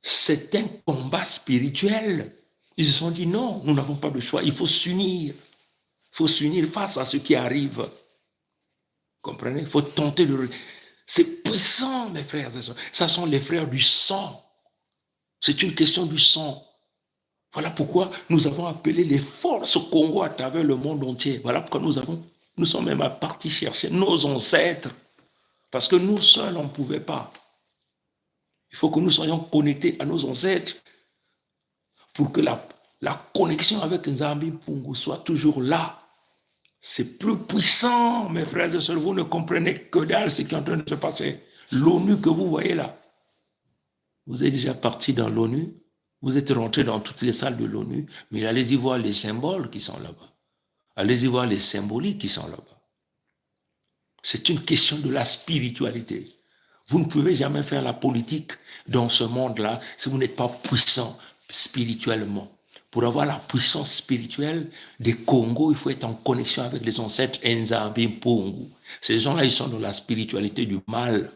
c'est un combat spirituel. Ils se sont dit non, nous n'avons pas de choix, il faut s'unir. Il faut s'unir face à ce qui arrive. Comprenez? Il faut tenter de... C'est puissant, mes frères et sœurs. Ça sont les frères du sang. C'est une question du sang. Voilà pourquoi nous avons appelé les forces au Congo à travers le monde entier. Voilà pourquoi nous sommes même partis chercher nos ancêtres. Parce que nous seuls, on ne pouvait pas. Il faut que nous soyons connectés à nos ancêtres pour que la connexion avec Nzambi Pungu soit toujours là. C'est plus puissant, mes frères et sœurs. Vous ne comprenez que dalle ce qui est en train de se passer. L'ONU que vous voyez là, vous êtes déjà parti dans l'ONU, vous êtes rentré dans toutes les salles de l'ONU, mais allez-y voir les symboles qui sont là-bas. Allez-y voir les symboliques qui sont là-bas. C'est une question de la spiritualité. Vous ne pouvez jamais faire la politique dans ce monde-là si vous n'êtes pas puissant spirituellement. Pour avoir la puissance spirituelle des Congo, il faut être en connexion avec les ancêtres Nzambi Pungu. Ces gens-là, ils sont dans la spiritualité du mal.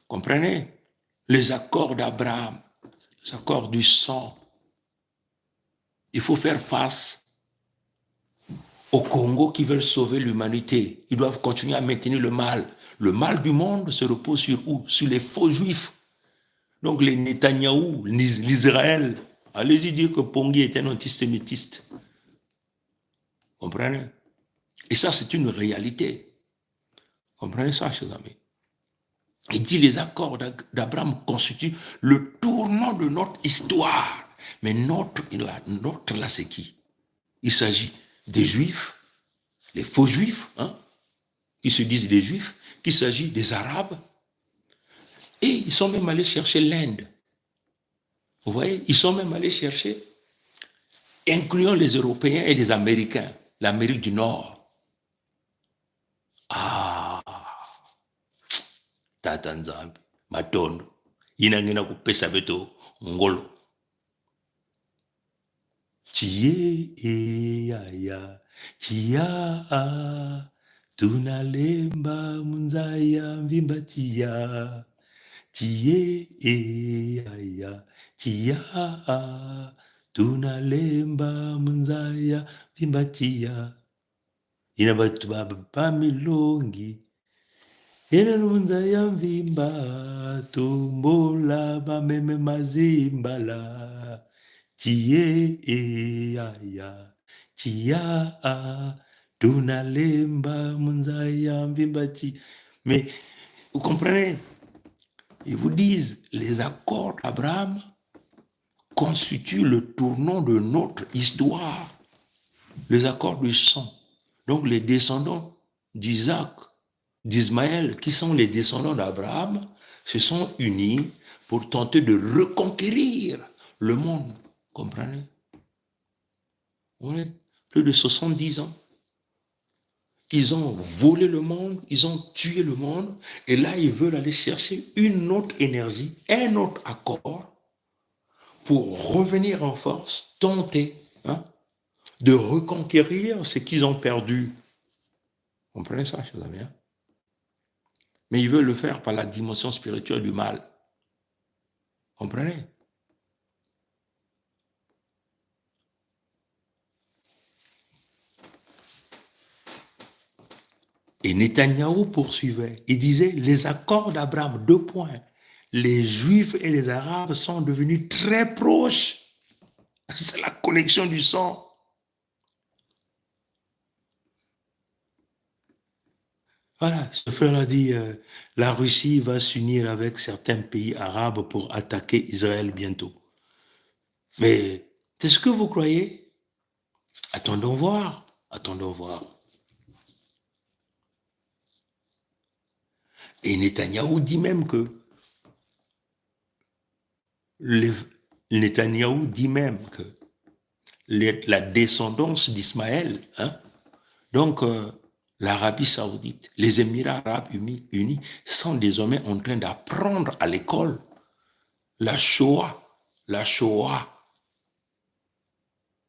Comprenez? Les accords d'Abraham, les accords du sang. Il faut faire face aux Congo qui veulent sauver l'humanité. Ils doivent continuer à maintenir le mal. Le mal du monde se repose sur où? Sur les faux juifs. Donc les Netanyahou, l'Israël, allez-y dire que Pongi est un antisémitiste. Comprenez? Et ça, c'est une réalité. Comprenez ça, chers amis? Il dit les accords d'Abraham constituent le tournant de notre histoire. Mais notre là, c'est qui? Il s'agit des Juifs, les faux Juifs, hein, qui se disent des Juifs, qu'il s'agit des Arabes. Et ils sont même allés chercher l'Inde. Vous voyez, ils sont même allés chercher, incluant les Européens et les Américains, l'Amérique du Nord. Ah, Tata Nzambi, Matondo, inangina kupesa beto ngolo. Chia, tunalemba munzaya mvimba chia. Chia, tunalemba munzaya mvimba chia. Ina batu baba milongi. Ina munzaya mvimba tumbola bameme mazimbala. Chia, tunalemba munzaya mvimba chia. Mais vous comprenez? Ils vous disent, les accords d'Abraham constituent le tournant de notre histoire. Les accords du sang. Donc les descendants d'Isaac, d'Ismaël, qui sont les descendants d'Abraham, se sont unis pour tenter de reconquérir le monde. Comprenez? Oui, plus de 70 ans. Ils ont volé le monde, ils ont tué le monde, et là, ils veulent aller chercher une autre énergie, un autre accord, pour revenir en force, tenter de reconquérir ce qu'ils ont perdu. Vous comprenez ça, chers amis? Mais ils veulent le faire par la dimension spirituelle du mal. Vous comprenez? Et Netanyahou poursuivait. Il disait, les accords d'Abraham, 2 points. Les Juifs et les Arabes sont devenus très proches. C'est la connexion du sang. Voilà, ce frère a dit, la Russie va s'unir avec certains pays arabes pour attaquer Israël bientôt. Mais c'est ce que vous croyez? Attendons voir, attendons voir. Et Netanyahou dit même que Netanyahou dit même que la descendance d'Ismaël, hein, donc l'Arabie Saoudite, les Émirats Arabes Unis sont désormais en train d'apprendre à l'école la Shoah. La Shoah.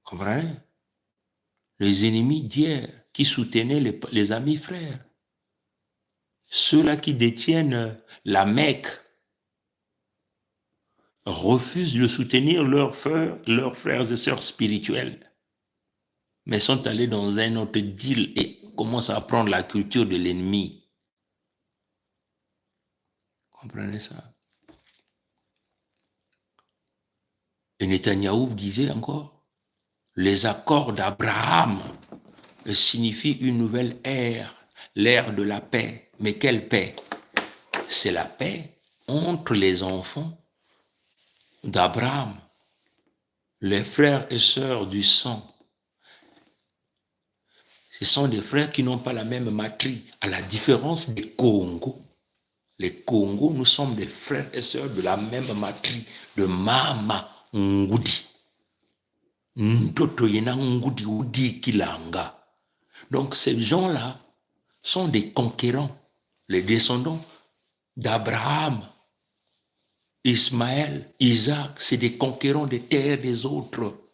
Comprenez? Les ennemis d'hier qui soutenaient les amis frères. Ceux-là qui détiennent la Mecque refusent de soutenir leurs frères et sœurs spirituels, mais sont allés dans un autre deal et commencent à apprendre la culture de l'ennemi. Comprenez ça? Et Netanyahou disait encore, les accords d'Abraham signifient une nouvelle ère, l'ère de la paix. Mais quelle paix? C'est la paix entre les enfants d'Abraham, les frères et sœurs du sang. Ce sont des frères qui n'ont pas la même matrice, à la différence des Congos. Les Congos, nous sommes des frères et sœurs de la même matrice, de Mama Ngudi. Ntoto yena Ngudi Udi Kilanga. Donc ces gens-là sont des conquérants, les descendants d'Abraham, Ismaël, Isaac, c'est des conquérants des terres des autres.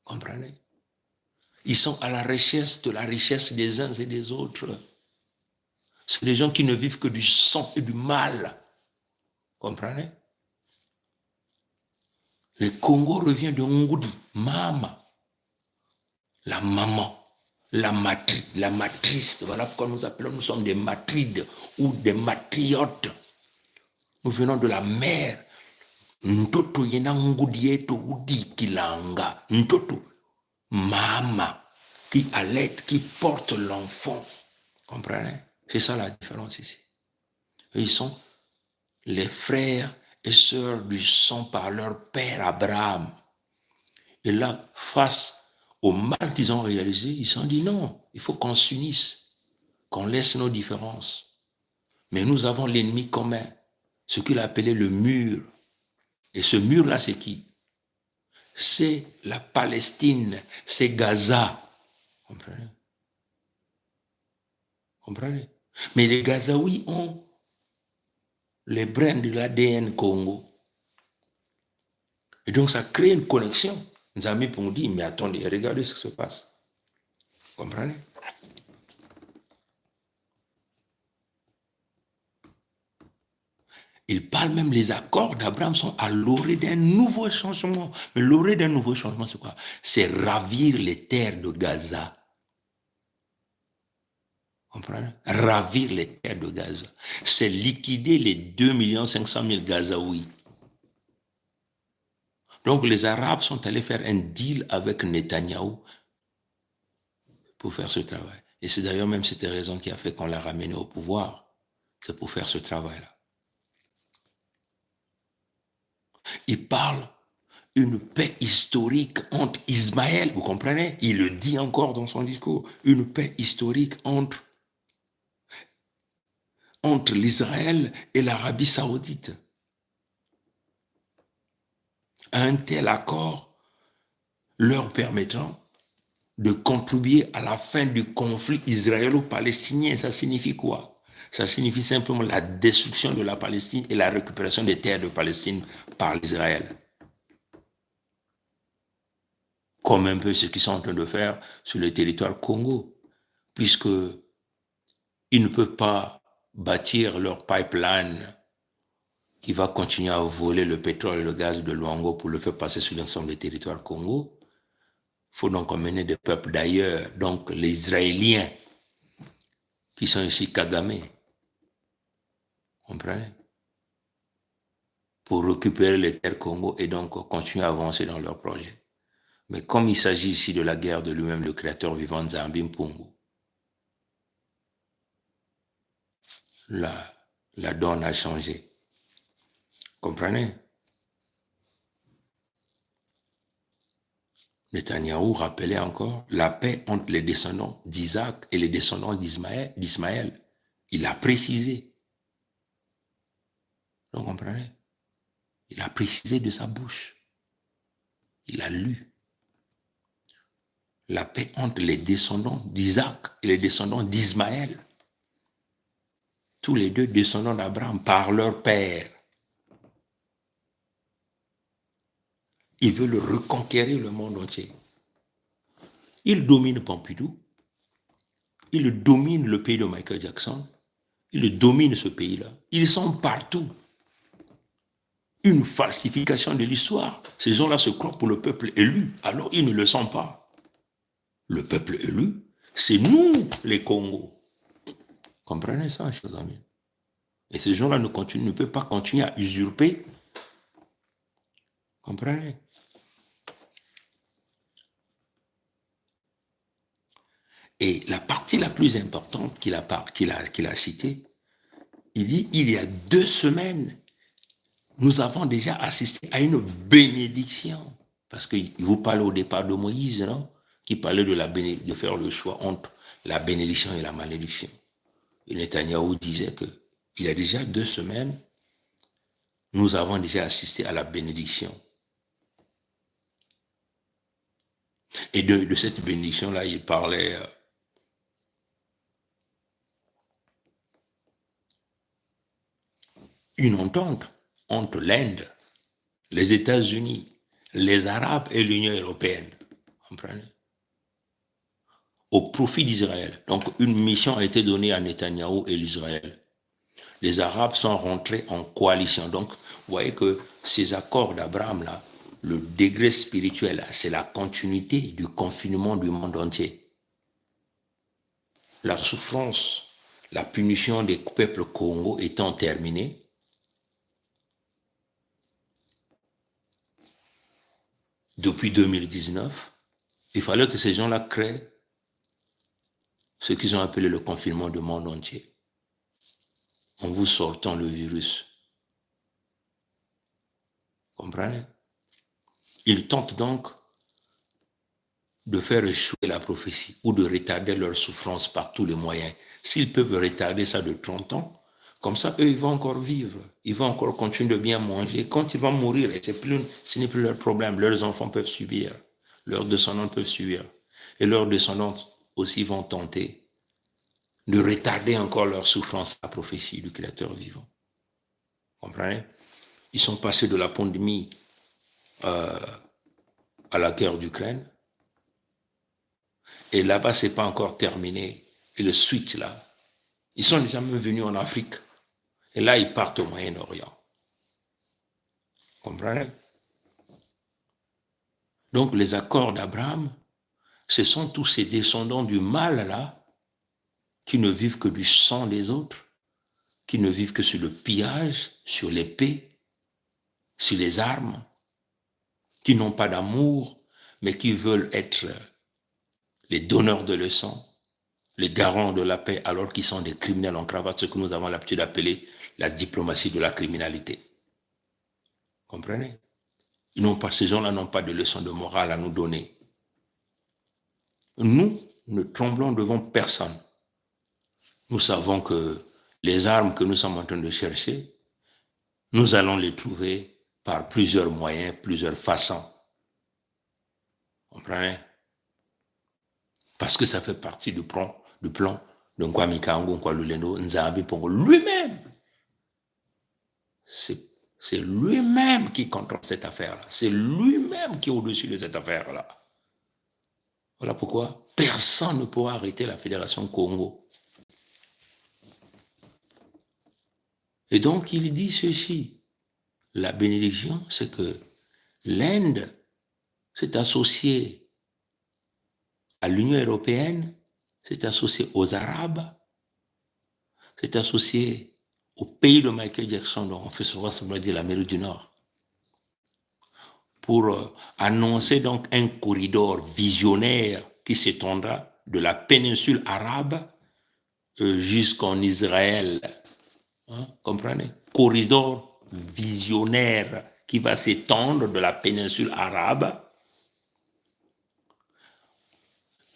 Comprenez? Ils sont à la recherche de la richesse des uns et des autres. C'est des gens qui ne vivent que du sang et du mal. Comprenez? Le Congo revient de Ngudi, Mama, la maman, la matrice. Voilà pourquoi nous sommes des matrides ou des matriotes. Nous venons de la mère. Ntoto yena Ngudi eto udi kilanga. Ntoto, Mama, qui allait, qui porte l'enfant. Comprenez? C'est ça la différence ici. Ils sont les frères et sœurs du sang par leur père Abraham. Et là, face au mal qu'ils ont réalisé, ils se sont dit non, il faut qu'on s'unisse, qu'on laisse nos différences. Mais nous avons l'ennemi commun, ce qu'il appelait le mur. Et ce mur-là, c'est qui? C'est la Palestine, c'est Gaza. Comprenez? Comprenez? Mais les Gazaouis ont les brins de l'ADN Congo. Et donc, ça crée une connexion. Nos amis pour nous dire, mais attendez, regardez ce qui se passe. Vous comprenez? Il parle même, les accords d'Abraham sont à l'orée d'un nouveau changement. Mais l'orée d'un nouveau changement, c'est quoi? C'est ravir les terres de Gaza. Vous comprenez? Ravir les terres de Gaza. C'est liquider les 2 500 000 Gazaouis. Donc les Arabes sont allés faire un deal avec Netanyahou pour faire ce travail. Et c'est d'ailleurs même cette raison qui a fait qu'on l'a ramené au pouvoir. C'est pour faire ce travail-là. Il parle une paix historique entre Ismaël, vous comprenez? Il le dit encore dans son discours, une paix historique entre l'Israël et l'Arabie Saoudite. Un tel accord leur permettant de contribuer à la fin du conflit israélo-palestinien. Ça signifie quoi? Ça signifie simplement la destruction de la Palestine et la récupération des terres de Palestine par l'Israël. Comme un peu ce qu'ils sont en train de faire sur le territoire Congo, puisqu'ils ne peuvent pas bâtir leur pipeline qui va continuer à voler le pétrole et le gaz de Luango pour le faire passer sur l'ensemble du territoire Congo. Il faut donc emmener des peuples d'ailleurs, donc les Israéliens qui sont ici Kagame, comprenez? Pour récupérer les terres Congo et donc continuer à avancer dans leur projet. Mais comme il s'agit ici de la guerre de lui-même, le créateur vivant Nzambi Mpungu, la donne a changé. Comprenez? Netanyahou rappelait encore la paix entre les descendants d'Isaac et les descendants d'Ismaël. Il a précisé. Vous comprenez? Il a précisé de sa bouche. Il a lu. La paix entre les descendants d'Isaac et les descendants d'Ismaël. Tous les deux descendants d'Abraham par leur père. Ils veulent reconquérir le monde entier. Ils dominent Pompidou. Ils dominent le pays de Michael Jackson. Ils dominent ce pays-là. Ils sont partout. Une falsification de l'histoire. Ces gens-là se croient pour le peuple élu, alors ils ne le sont pas. Le peuple élu, c'est nous, les Congos. Comprenez ça, chers amis? Et ces gens-là ne peuvent pas continuer à usurper. Comprenez? Et la partie la plus importante qu'il a citée, il dit, il y a 2 semaines, nous avons déjà assisté à une bénédiction. Parce qu'il vous parle au départ de Moïse, non? Qui parlait de faire le choix entre la bénédiction et la malédiction. Et Netanyahou disait qu'il y a déjà 2 semaines, nous avons déjà assisté à la bénédiction. Et de cette bénédiction-là, il parlait une entente entre l'Inde, les États-Unis, les Arabes et l'Union européenne. Comprenez? Au profit d'Israël. Donc, une mission a été donnée à Netanyahou et l'Israël. Les Arabes sont rentrés en coalition. Donc, vous voyez que ces accords d'Abraham-là, le degré spirituel, c'est la continuité du confinement du monde entier. La souffrance, la punition des peuples congolais étant terminée, depuis 2019, il fallait que ces gens-là créent ce qu'ils ont appelé le confinement du monde entier, en vous sortant le virus. Comprenez? Ils tentent donc de faire échouer la prophétie ou de retarder leur souffrance par tous les moyens. S'ils peuvent retarder ça de 30 ans, comme ça, eux, ils vont encore vivre. Ils vont encore continuer de bien manger. Quand ils vont mourir, ce n'est plus leur problème. Leurs enfants peuvent subir. Leurs descendants peuvent subir. Et leurs descendants aussi vont tenter de retarder encore leur souffrance, la prophétie du Créateur vivant. Vous comprenez? Ils sont passés de la pandémie à la guerre d'Ukraine. Et là-bas, ce n'est pas encore terminé. Et le switch, là, ils sont déjà même venus en Afrique. Et là, ils partent au Moyen-Orient. Vous comprenez? Donc, les accords d'Abraham, ce sont tous ces descendants du mal, là, qui ne vivent que du sang des autres, qui ne vivent que sur le pillage, sur l'épée, sur les armes, qui n'ont pas d'amour, mais qui veulent être les donneurs de leçons, les garants de la paix, alors qu'ils sont des criminels en cravate, ce que nous avons l'habitude d'appeler la diplomatie de la criminalité. Comprenez? Ces gens-là n'ont pas de leçons de morale à nous donner. Nous ne tremblons devant personne. Nous savons que les armes que nous sommes en train de chercher, nous allons les trouver par plusieurs moyens, plusieurs façons. Comprenez? Parce que ça fait partie du plan de Kwame Kango, Nkwalulendo, Nzambi Pongo lui-même. C'est lui-même qui contrôle cette affaire-là. C'est lui-même qui est au-dessus de cette affaire-là. Voilà pourquoi personne ne pourra arrêter la Fédération Congo. Et donc, il dit ceci. La bénédiction, c'est que l'Inde s'est associée à l'Union européenne, s'est associée aux Arabes, s'est associée au pays de Michael Jackson, dont on fait souvent dire l'Amérique du Nord, pour annoncer donc un corridor visionnaire qui s'étendra de la péninsule arabe jusqu'en Israël, Comprenez? Corridor visionnaire qui va s'étendre de la péninsule arabe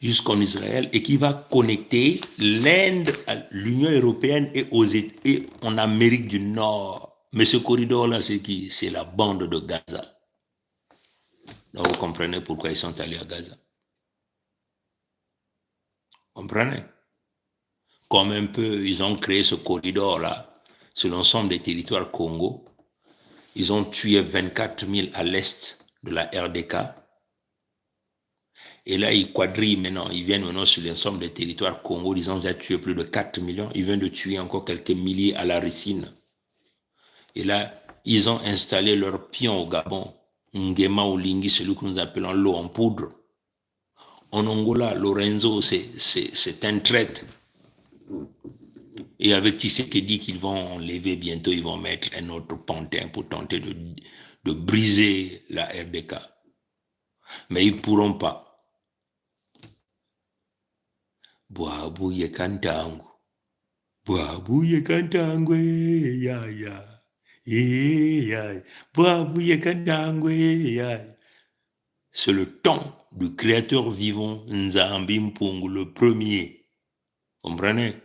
jusqu'en Israël et qui va connecter l'Inde à l'Union européenne et en Amérique du Nord. Mais ce corridor-là, c'est qui? C'est la bande de Gaza. Donc vous comprenez pourquoi ils sont allés à Gaza. Comprenez? Comme un peu, ils ont créé ce corridor-là sur l'ensemble des territoires Congo. Ils ont tué 24 000 à l'est de la RDK. Et là, ils quadrillent maintenant. Ils viennent maintenant sur l'ensemble des territoires Congo. Ils ont déjà tué plus de 4 millions. Ils viennent de tuer encore quelques milliers à la Ricine. Et là, ils ont installé leur pion au Gabon. Ngema Olingi, celui que nous appelons l'eau en poudre. En Angola, Lorenzo, c'est un traître. Et avec Tshisekedi qu'ils vont enlever bientôt, ils vont mettre un autre pantin pour tenter de briser la RDK. Mais ils ne pourront pas. Bwabu yekantangu. Bwabu yekantangu, ya. Bwabu yekantangu, ya. C'est le temps du créateur vivant, Nzambi Mpungu, le premier. Comprenez?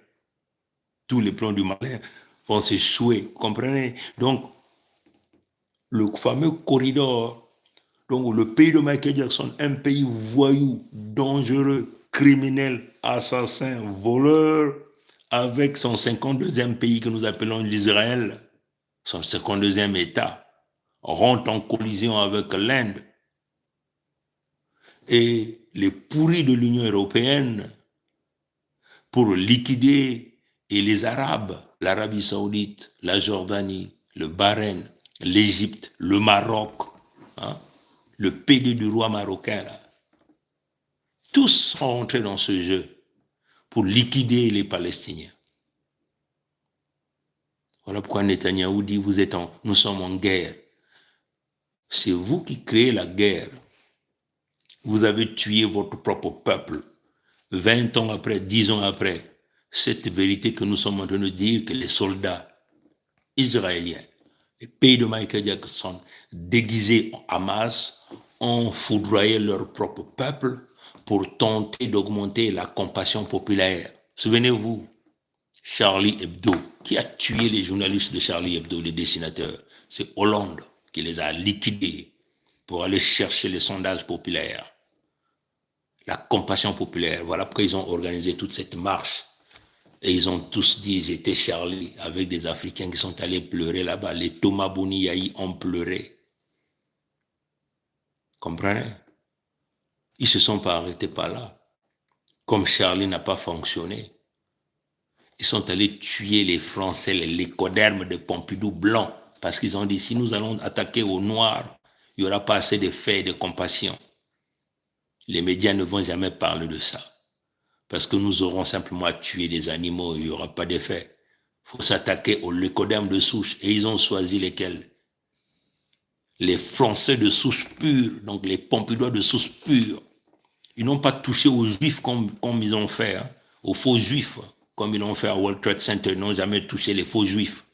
Tous les plans du malin vont s'échouer. Comprenez? Donc, le fameux corridor, donc le pays de Michael Jackson, un pays voyou, dangereux, criminel, assassin, voleur, avec son 52e pays que nous appelons l'Israël, son 52e État, rentre en collision avec l'Inde. Et les pourris de l'Union européenne pour liquider et les Arabes, l'Arabie Saoudite, la Jordanie, le Bahreïn, l'Égypte, le Maroc, le PD du roi marocain, là. Tous sont rentrés dans ce jeu pour liquider les Palestiniens. Voilà pourquoi Netanyahou dit nous sommes en guerre. C'est vous qui créez la guerre. Vous avez tué votre propre peuple. 20 ans après, 10 ans après, cette vérité que nous sommes en train de dire, que les soldats israéliens, les pays de Michael Jackson, déguisés en Hamas, ont foudroyé leur propre peuple pour tenter d'augmenter la compassion populaire. Souvenez-vous, Charlie Hebdo, qui a tué les journalistes de Charlie Hebdo, les dessinateurs, c'est Hollande qui les a liquidés pour aller chercher les sondages populaires. La compassion populaire, voilà pourquoi ils ont organisé toute cette marche. Et ils ont tous dit, j'étais Charlie, avec des Africains qui sont allés pleurer là-bas. Les Thomas Boniaï ont pleuré. Comprenez? Ils ne se sont pas arrêtés par là. Comme Charlie n'a pas fonctionné, ils sont allés tuer les Français, les lécodermes de Pompidou blancs, parce qu'ils ont dit, si nous allons attaquer aux Noirs, il n'y aura pas assez de faits et de compassion. Les médias ne vont jamais parler de ça. Parce que nous aurons simplement à tuer des animaux, il n'y aura pas d'effet. Il faut s'attaquer aux lécodermes de souche. Et ils ont choisi lesquels? Les Français de souche pure, donc les Pompidou de souche pure. Ils n'ont pas touché aux Juifs comme ils ont fait, aux faux Juifs, comme ils l'ont fait à World Trade Center. Ils n'ont jamais touché les faux Juifs.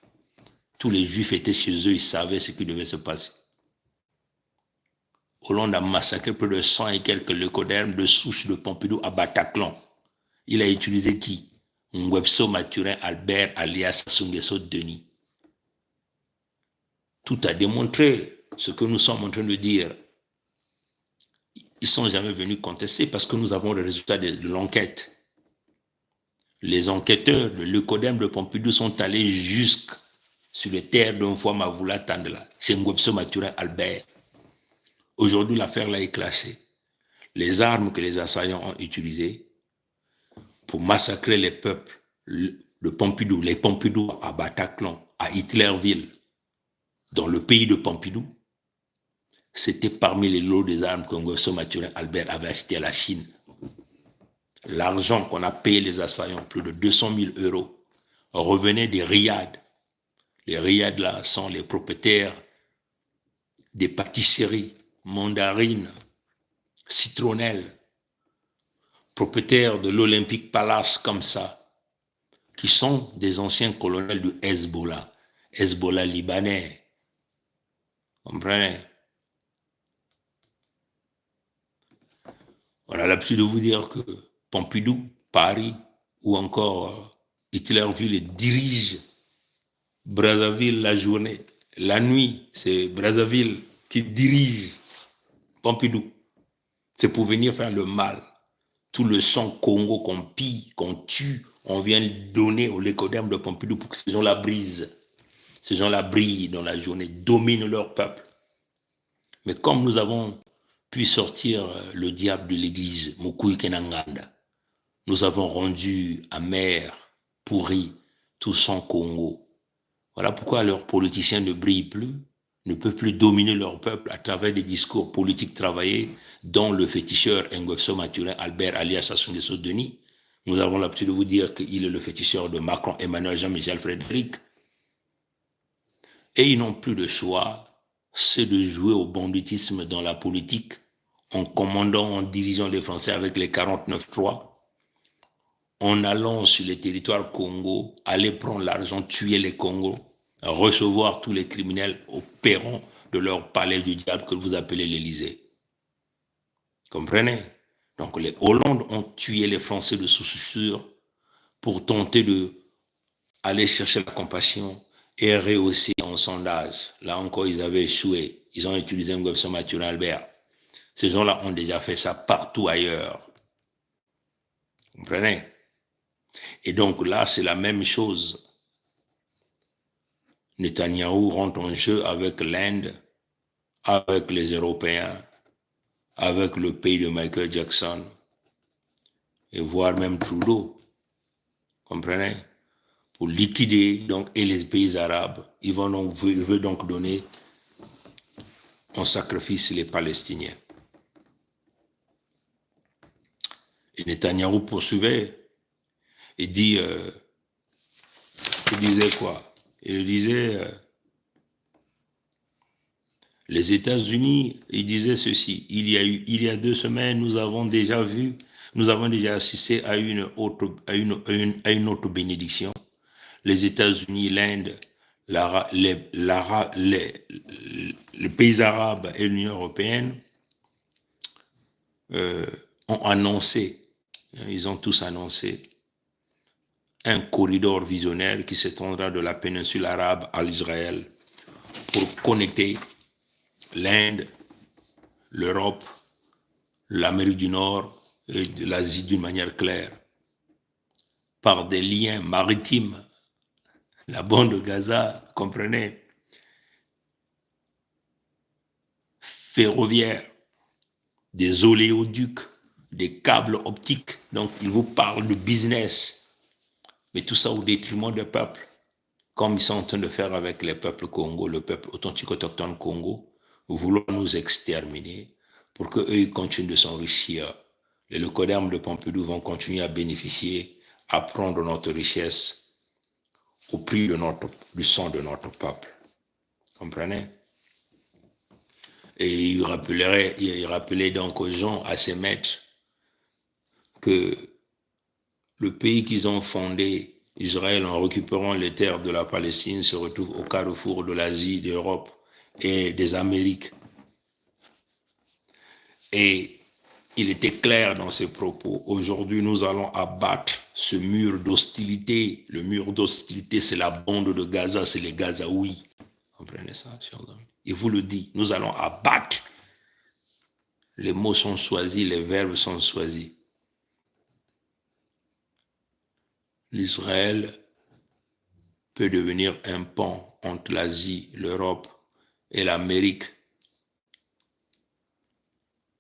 Tous les Juifs étaient chez eux, ils savaient ce qui devait se passer. Hollande a massacré plus de 100 et quelques lécodermes de souche de Pompidou à Bataclan. Il a utilisé qui? Ngwebso Mathurin Albert alias Sassou Nguesso Denis. Tout a démontré ce que nous sommes en train de dire. Ils ne sont jamais venus contester parce que nous avons le résultat de l'enquête. Les enquêteurs de l'Ecodème de Pompidou sont allés jusque sur les terres d'un fois Mavoula Tandela, chez Ngwebso Mathurin Albert. Aujourd'hui, l'affaire là est classée. Les armes que les assaillants ont utilisées pour massacrer les peuples de Pompidou, les Pompidou à Bataclan, à Hitlerville, dans le pays de Pompidou, c'était parmi les lots des armes que Ngwebso Mathurin Albert avait acheté à la Chine. L'argent qu'on a payé les assaillants, plus de 200 000 €, revenait des riades. Les riades là sont les propriétaires des pâtisseries, mandarines, citronnelles, propriétaires de l'Olympic Palace comme ça, qui sont des anciens colonels du Hezbollah libanais. Comprenez? On a l'habitude de vous dire que Pompidou, Paris, ou encore Hitlerville dirige Brazzaville la journée. La nuit, c'est Brazzaville qui dirige Pompidou. C'est pour venir faire le mal. Tout le sang Congo qu'on pille, qu'on tue, on vient le donner au lécodème de Pompidou pour que ces gens-là brisent. Ces gens-là brillent dans la journée, dominent leur peuple. Mais comme nous avons pu sortir le diable de l'église, Mukui Kenanganda, nous avons rendu amer, pourri, tout son Congo. Voilà pourquoi leurs politiciens ne brillent plus, ne peuvent plus dominer leur peuple à travers des discours politiques travaillés, dont le féticheur Nguesso Maturin Albert alias Sassou Nguesso Denis. Nous avons l'habitude de vous dire qu'il est le féticheur de Macron, Emmanuel, Jean-Michel Frédéric. Et ils n'ont plus de choix, c'est de jouer au banditisme dans la politique, en commandant, en dirigeant les Français avec les 49-3, en allant sur les territoires Congo, aller prendre l'argent, tuer les Congos, recevoir tous les criminels au perron de leur palais du diable que vous appelez l'Élysée. Comprenez? Donc les Hollandes ont tué les Français de sous-suture pour tenter d'aller chercher la compassion et rehausser en sondage. Là encore, ils avaient échoué. Ils ont utilisé Nguesso Maturin Albert. Ces gens-là ont déjà fait ça partout ailleurs. Comprenez? Et donc là, c'est la même chose. Netanyahou rentre en jeu avec l'Inde, avec les Européens, avec le pays de Michael Jackson, et voire même Trudeau. Comprenez? Pour liquider donc, et les pays arabes. Il veut donc donner en sacrifice les Palestiniens. Et Netanyahou poursuivait et disait quoi? Il disait, les États-Unis, il disait ceci, il y a 2 semaines, nous avons déjà assisté à une autre bénédiction. Les États-Unis, l'Inde, les pays arabes et l'Union européenne ont annoncé, ils ont tous annoncé un corridor visionnaire qui s'étendra de la péninsule arabe à l'Israël pour connecter l'Inde, l'Europe, l'Amérique du Nord et l'Asie d'une manière claire, par des liens maritimes. La bande de Gaza, comprenez, ferroviaire, des oléoducs, des câbles optiques. Donc, il vous parle de business. Mais tout ça au détriment des peuples, comme ils sont en train de faire avec les peuples Congo, le peuple authentique autochtone Congo, vouloir nous exterminer pour qu'eux ils continuent de s'enrichir. Les leucodermes de Pompidou vont continuer à bénéficier, à prendre notre richesse au prix du sang de notre peuple. Comprenez? Et il rappelait donc aux gens, à ses maîtres, que le pays qu'ils ont fondé, Israël, en récupérant les terres de la Palestine, se retrouve au carrefour de l'Asie, de l'Europe et des Amériques. Et il était clair dans ses propos. Aujourd'hui, nous allons abattre ce mur d'hostilité. Le mur d'hostilité, c'est la bande de Gaza, c'est les Gazaouis. Comprenez ça, chers amis? Il vous le dit, nous allons abattre. Les mots sont choisis, les verbes sont choisis. L'Israël peut devenir un pont entre l'Asie, l'Europe et l'Amérique.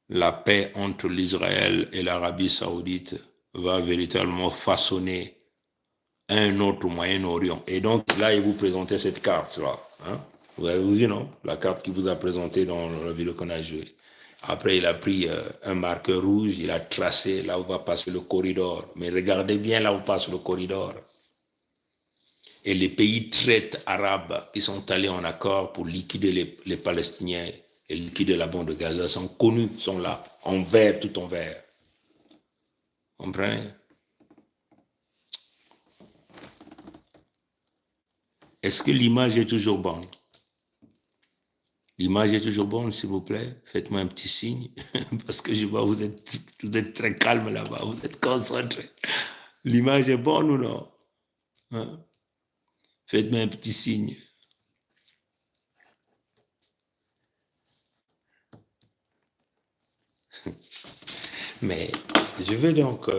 La paix entre l'Israël et l'Arabie saoudite va véritablement façonner un autre Moyen-Orient. Et donc là, il vous présentait cette carte-là. Hein? Vous avez vu, non? La carte qu'il vous a présentée dans la vidéo qu'on a jouée. Après, il a pris un marqueur rouge, il a tracé là où va passer le corridor. Mais regardez bien là où passe le corridor. Et les pays traites arabes qui sont allés en accord pour liquider les Palestiniens et liquider la bande de Gaza sont connus, sont là, en vert, tout en vert. Vous comprenez? Est-ce que l'image est toujours bonne? L'image est toujours bonne, s'il vous plaît. Faites-moi un petit signe, parce que je vois vous êtes très calme là-bas, vous êtes concentré. L'image est bonne ou non? Hein? Faites-moi un petit signe. Mais je vais donc...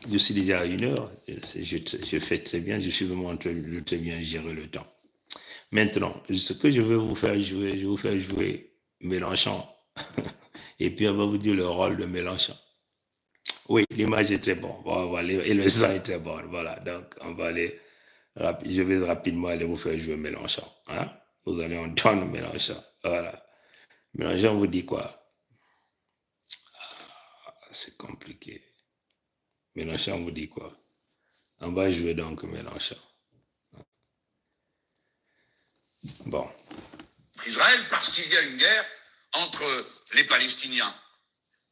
je suis déjà à 1 heure. Je fais très bien, je suis vraiment très bien gérer le temps. Maintenant, ce que je vais vous faire jouer, je vais vous faire jouer Mélenchon. Et puis on va vous dire le rôle de Mélenchon. Oui, l'image est très bonne. Et le son est très bon. Voilà, donc on va aller... Je vais rapidement aller vous faire jouer Mélenchon. Hein? Vous allez entendre Mélenchon. Voilà. Mélenchon vous dit quoi? C'est compliqué. Mélenchon vous dit quoi? On va jouer donc Mélenchon. Bon. Israël, parce qu'il y a une guerre entre les Palestiniens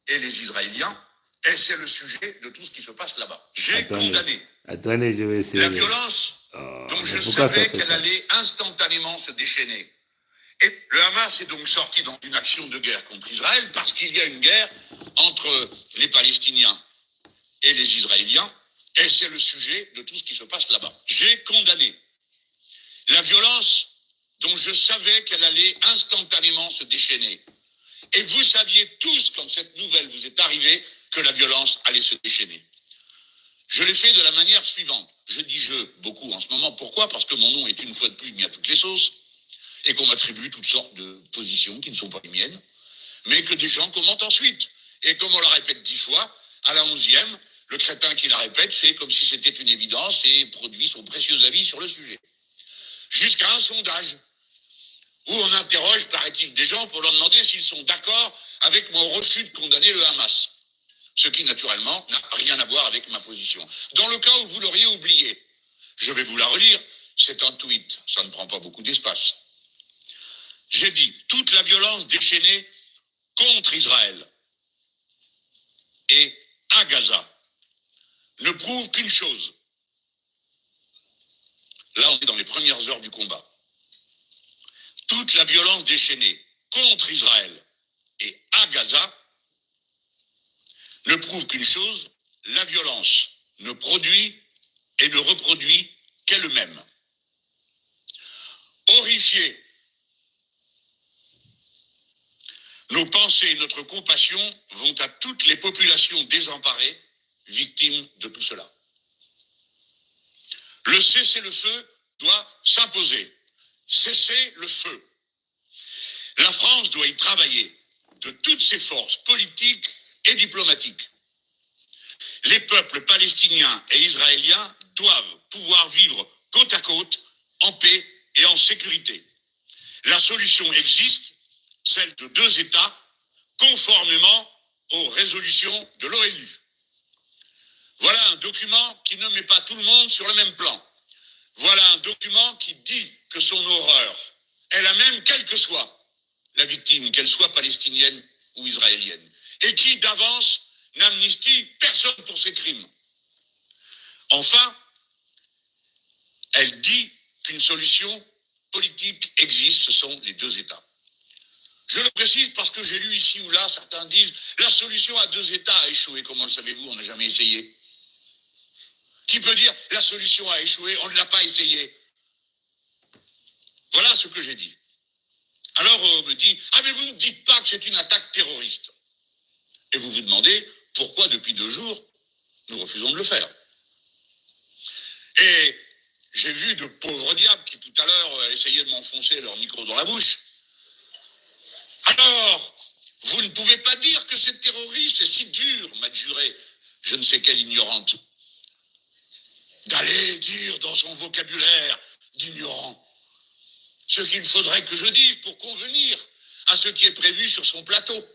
et les Israéliens, et c'est le sujet de tout ce qui se passe là-bas. J'ai condamné je vais essayer la violence dont je savais qu'elle allait instantanément se déchaîner. Et le Hamas est donc sorti dans une action de guerre contre Israël parce qu'il y a une guerre entre les Palestiniens et les Israéliens, et c'est le sujet de tout ce qui se passe là-bas. J'ai condamné la violence dont je savais qu'elle allait instantanément se déchaîner. Et vous saviez tous, quand cette nouvelle vous est arrivée, que la violence allait se déchaîner. Je l'ai fait de la manière suivante. Je dis je beaucoup en ce moment. Pourquoi? Parce que mon nom est une fois de plus mis à toutes les sauces et qu'on m'attribue toutes sortes de positions qui ne sont pas les miennes, mais que des gens commentent ensuite. Et comme on la répète 10 fois, à la 11e, le crétin qui la répète fait comme si c'était une évidence et produit son précieux avis sur le sujet. Jusqu'à un sondage où on interroge, paraît-il, des gens pour leur demander s'ils sont d'accord avec mon refus de condamner le Hamas. Ce qui, naturellement, n'a rien à voir avec ma position. Dans le cas où vous l'auriez oublié, je vais vous la relire, c'est un tweet, ça ne prend pas beaucoup d'espace. J'ai dit, toute la violence déchaînée contre Israël et à Gaza ne prouve qu'une chose. Là, on est dans les premières heures du combat. Toute la violence déchaînée contre Israël et à Gaza ne prouve qu'une chose, la violence ne produit et ne reproduit qu'elle-même. Horrifiés, nos pensées et notre compassion vont à toutes les populations désemparées, victimes de tout cela. Le cessez-le-feu doit s'imposer. Cessez le feu. La France doit y travailler de toutes ses forces politiques et diplomatiques. Les peuples palestiniens et israéliens doivent pouvoir vivre côte à côte, en paix et en sécurité. La solution existe, celle de 2 États, conformément aux résolutions de l'ONU. Voilà un document qui ne met pas tout le monde sur le même plan. Voilà un document qui dit que son horreur est la même quelle que soit la victime, qu'elle soit palestinienne ou israélienne, et qui, d'avance, n'amnistie personne pour ses crimes. Enfin, elle dit qu'une solution politique existe, ce sont les 2 États. Je le précise parce que j'ai lu ici ou là, certains disent, la solution à 2 États a échoué. Comment le savez-vous? On n'a jamais essayé. Qui peut dire, la solution a échoué, on ne l'a pas essayé? Voilà ce que j'ai dit. Alors on me dit, ah mais vous ne dites pas que c'est une attaque terroriste. Et vous vous demandez, pourquoi depuis 2 jours, nous refusons de le faire? Et j'ai vu de pauvres diables qui tout à l'heure essayaient de m'enfoncer leur micro dans la bouche. Alors, vous ne pouvez pas dire que c'est terroriste, c'est si dur, m'a juré je ne sais quelle ignorante, d'aller dire dans son vocabulaire d'ignorant ce qu'il faudrait que je dise pour convenir à ce qui est prévu sur son plateau.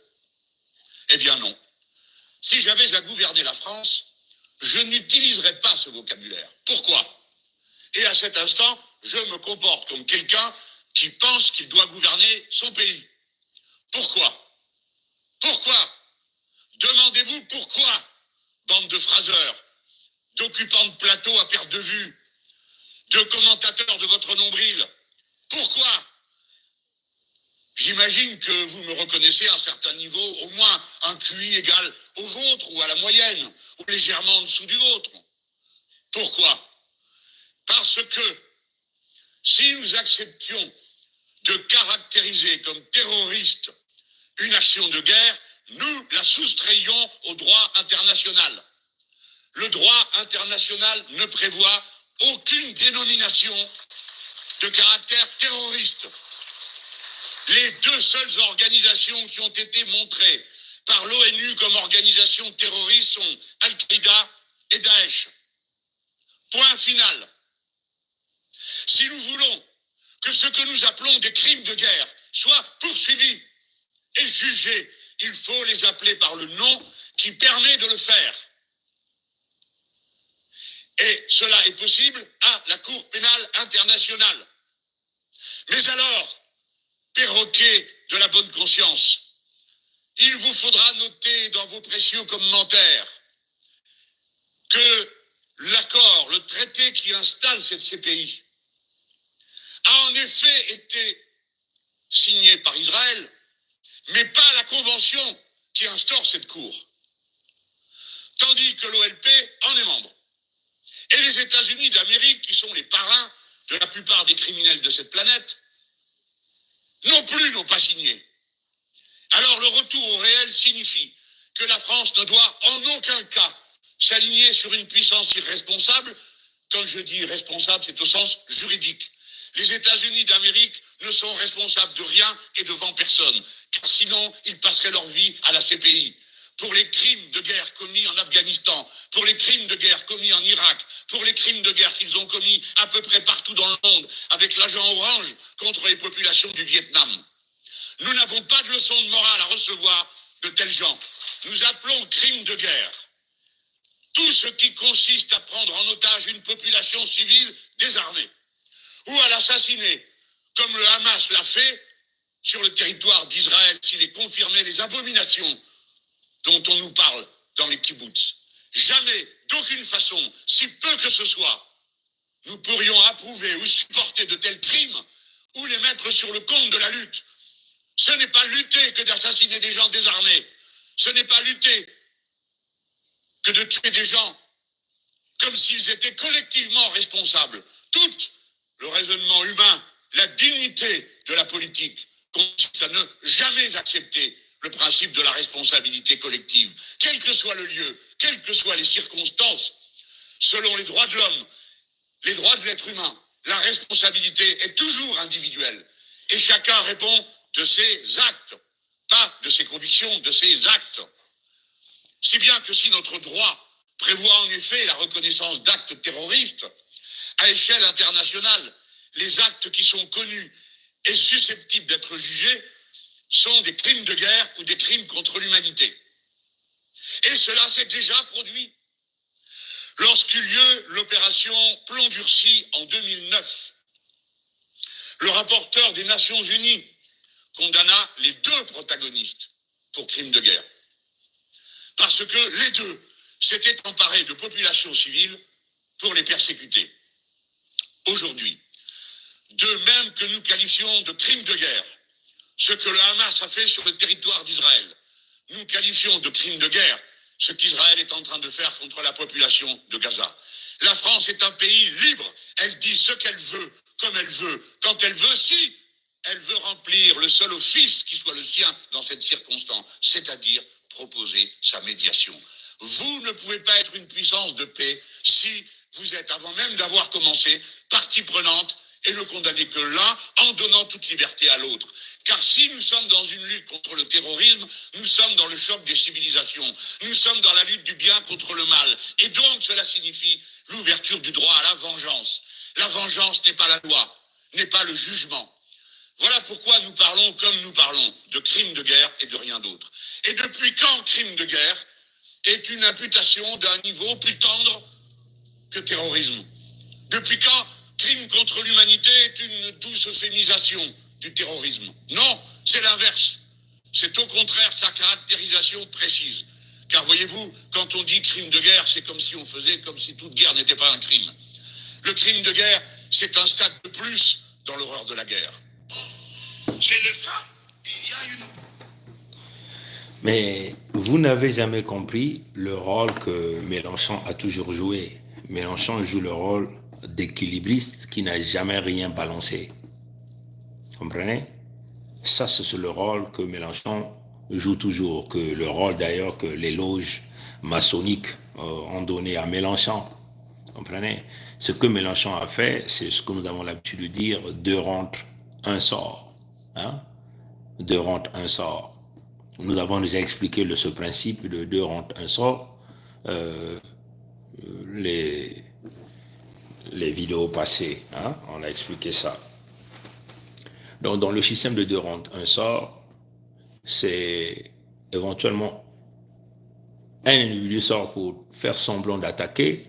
Eh bien non. Si j'avais à gouverner la France, je n'utiliserais pas ce vocabulaire. Pourquoi? Et à cet instant, je me comporte comme quelqu'un qui pense qu'il doit gouverner son pays. Pourquoi? Pourquoi? Demandez-vous pourquoi, bande de phraseurs, d'occupants de plateau à perte de vue, de commentateurs de votre nombril. Pourquoi? J'imagine que vous me reconnaissez à un certain niveau, au moins un QI égal au vôtre ou à la moyenne, ou légèrement en dessous du vôtre. Pourquoi? Parce que si nous acceptions de caractériser comme terroriste une action de guerre, nous la soustrayons au droit international. Le droit international ne prévoit aucune dénomination de caractère terroriste. Les deux seules organisations qui ont été montrées par l'ONU comme organisations terroristes sont Al-Qaïda et Daesh. Point final. Si nous voulons que ce que nous appelons des crimes de guerre soient poursuivis et jugés, il faut les appeler par le nom qui permet de le faire. Et cela est possible à la Cour pénale internationale. Mais alors, perroquet de la bonne conscience, il vous faudra noter dans vos précieux commentaires que l'accord, le traité qui installe cette CPI, a en effet été signé par Israël, mais pas la convention qui instaure cette cour. Tandis que l'OLP en est membre. Et les États-Unis d'Amérique, qui sont les parrains de la plupart des criminels de cette planète, non plus n'ont pas signé. Alors le retour au réel signifie que la France ne doit en aucun cas s'aligner sur une puissance irresponsable. Quand je dis responsable, c'est au sens juridique. Les États-Unis d'Amérique ne sont responsables de rien et devant personne, car sinon ils passeraient leur vie à la CPI. Pour les crimes de guerre commis en Afghanistan, pour les crimes de guerre commis en Irak, pour les crimes de guerre qu'ils ont commis à peu près partout dans le monde avec l'agent orange contre les populations du Vietnam. Nous n'avons pas de leçon de morale à recevoir de tels gens. Nous appelons crimes de guerre tout ce qui consiste à prendre en otage une population civile désarmée ou à l'assassiner, comme le Hamas l'a fait sur le territoire d'Israël, s'il est confirmé les abominations dont on nous parle dans les kibboutz. Jamais, d'aucune façon, si peu que ce soit, nous pourrions approuver ou supporter de tels crimes ou les mettre sur le compte de la lutte. Ce n'est pas lutter que d'assassiner des gens désarmés. Ce n'est pas lutter que de tuer des gens comme s'ils étaient collectivement responsables. Tout le raisonnement humain, la dignité de la politique consiste à ne jamais accepter le principe de la responsabilité collective, quel que soit le lieu, quelles que soient les circonstances. Selon les droits de l'homme, les droits de l'être humain, la responsabilité est toujours individuelle et chacun répond de ses actes, pas de ses convictions, de ses actes. Si bien que si notre droit prévoit en effet la reconnaissance d'actes terroristes, à échelle internationale, les actes qui sont connus et susceptibles d'être jugés sont des crimes de guerre ou des crimes contre l'humanité. Et cela s'est déjà produit. Lorsqu'eut lieu l'opération Plomb durci en 2009, le rapporteur des Nations Unies condamna les deux protagonistes pour crimes de guerre. Parce que les deux s'étaient emparés de populations civiles pour les persécuter. Aujourd'hui, de même que nous qualifions de crimes de guerre ce que le Hamas a fait sur le territoire d'Israël, nous qualifions de crimes de guerre ce qu'Israël est en train de faire contre la population de Gaza. La France est un pays libre. Elle dit ce qu'elle veut, comme elle veut, quand elle veut, si elle veut remplir le seul office qui soit le sien dans cette circonstance, c'est-à-dire proposer sa médiation. Vous ne pouvez pas être une puissance de paix si vous êtes, avant même d'avoir commencé, partie prenante et ne condamnez que l'un en donnant toute liberté à l'autre. Car si nous sommes dans une lutte contre le terrorisme, nous sommes dans le choc des civilisations. Nous sommes dans la lutte du bien contre le mal. Et donc cela signifie l'ouverture du droit à la vengeance. La vengeance n'est pas la loi, n'est pas le jugement. Voilà pourquoi nous parlons comme nous parlons, de crimes de guerre et de rien d'autre. Et depuis quand crime de guerre est une imputation d'un niveau plus tendre que terrorisme? Depuis quand crime contre l'humanité est une douce euphémisation du terrorisme? Non, c'est l'inverse. C'est au contraire sa caractérisation précise. Car voyez-vous, quand on dit crime de guerre, c'est comme si on faisait comme si toute guerre n'était pas un crime. Le crime de guerre c'est un stade de plus dans l'horreur de la guerre. C'est le fin. Il y a une... Mais vous n'avez jamais compris le rôle que Mélenchon a toujours joué. Mélenchon joue le rôle d'équilibriste qui n'a jamais rien balancé. Comprenez? Ça, c'est le rôle que Mélenchon joue toujours, que le rôle d'ailleurs que les loges maçonniques ont donné à Mélenchon. Comprenez? Ce que Mélenchon a fait, c'est ce que nous avons l'habitude de dire, 2 rentrent, 1 sort. Hein? 2 rentrent, 1 sort. Nous avons déjà expliqué ce principe de 2 rentrent, 1 sort. Les vidéos passées, hein? On a expliqué ça. Donc, dans le système de 2 rentrent, 1 sort, c'est éventuellement un individu sort pour faire semblant d'attaquer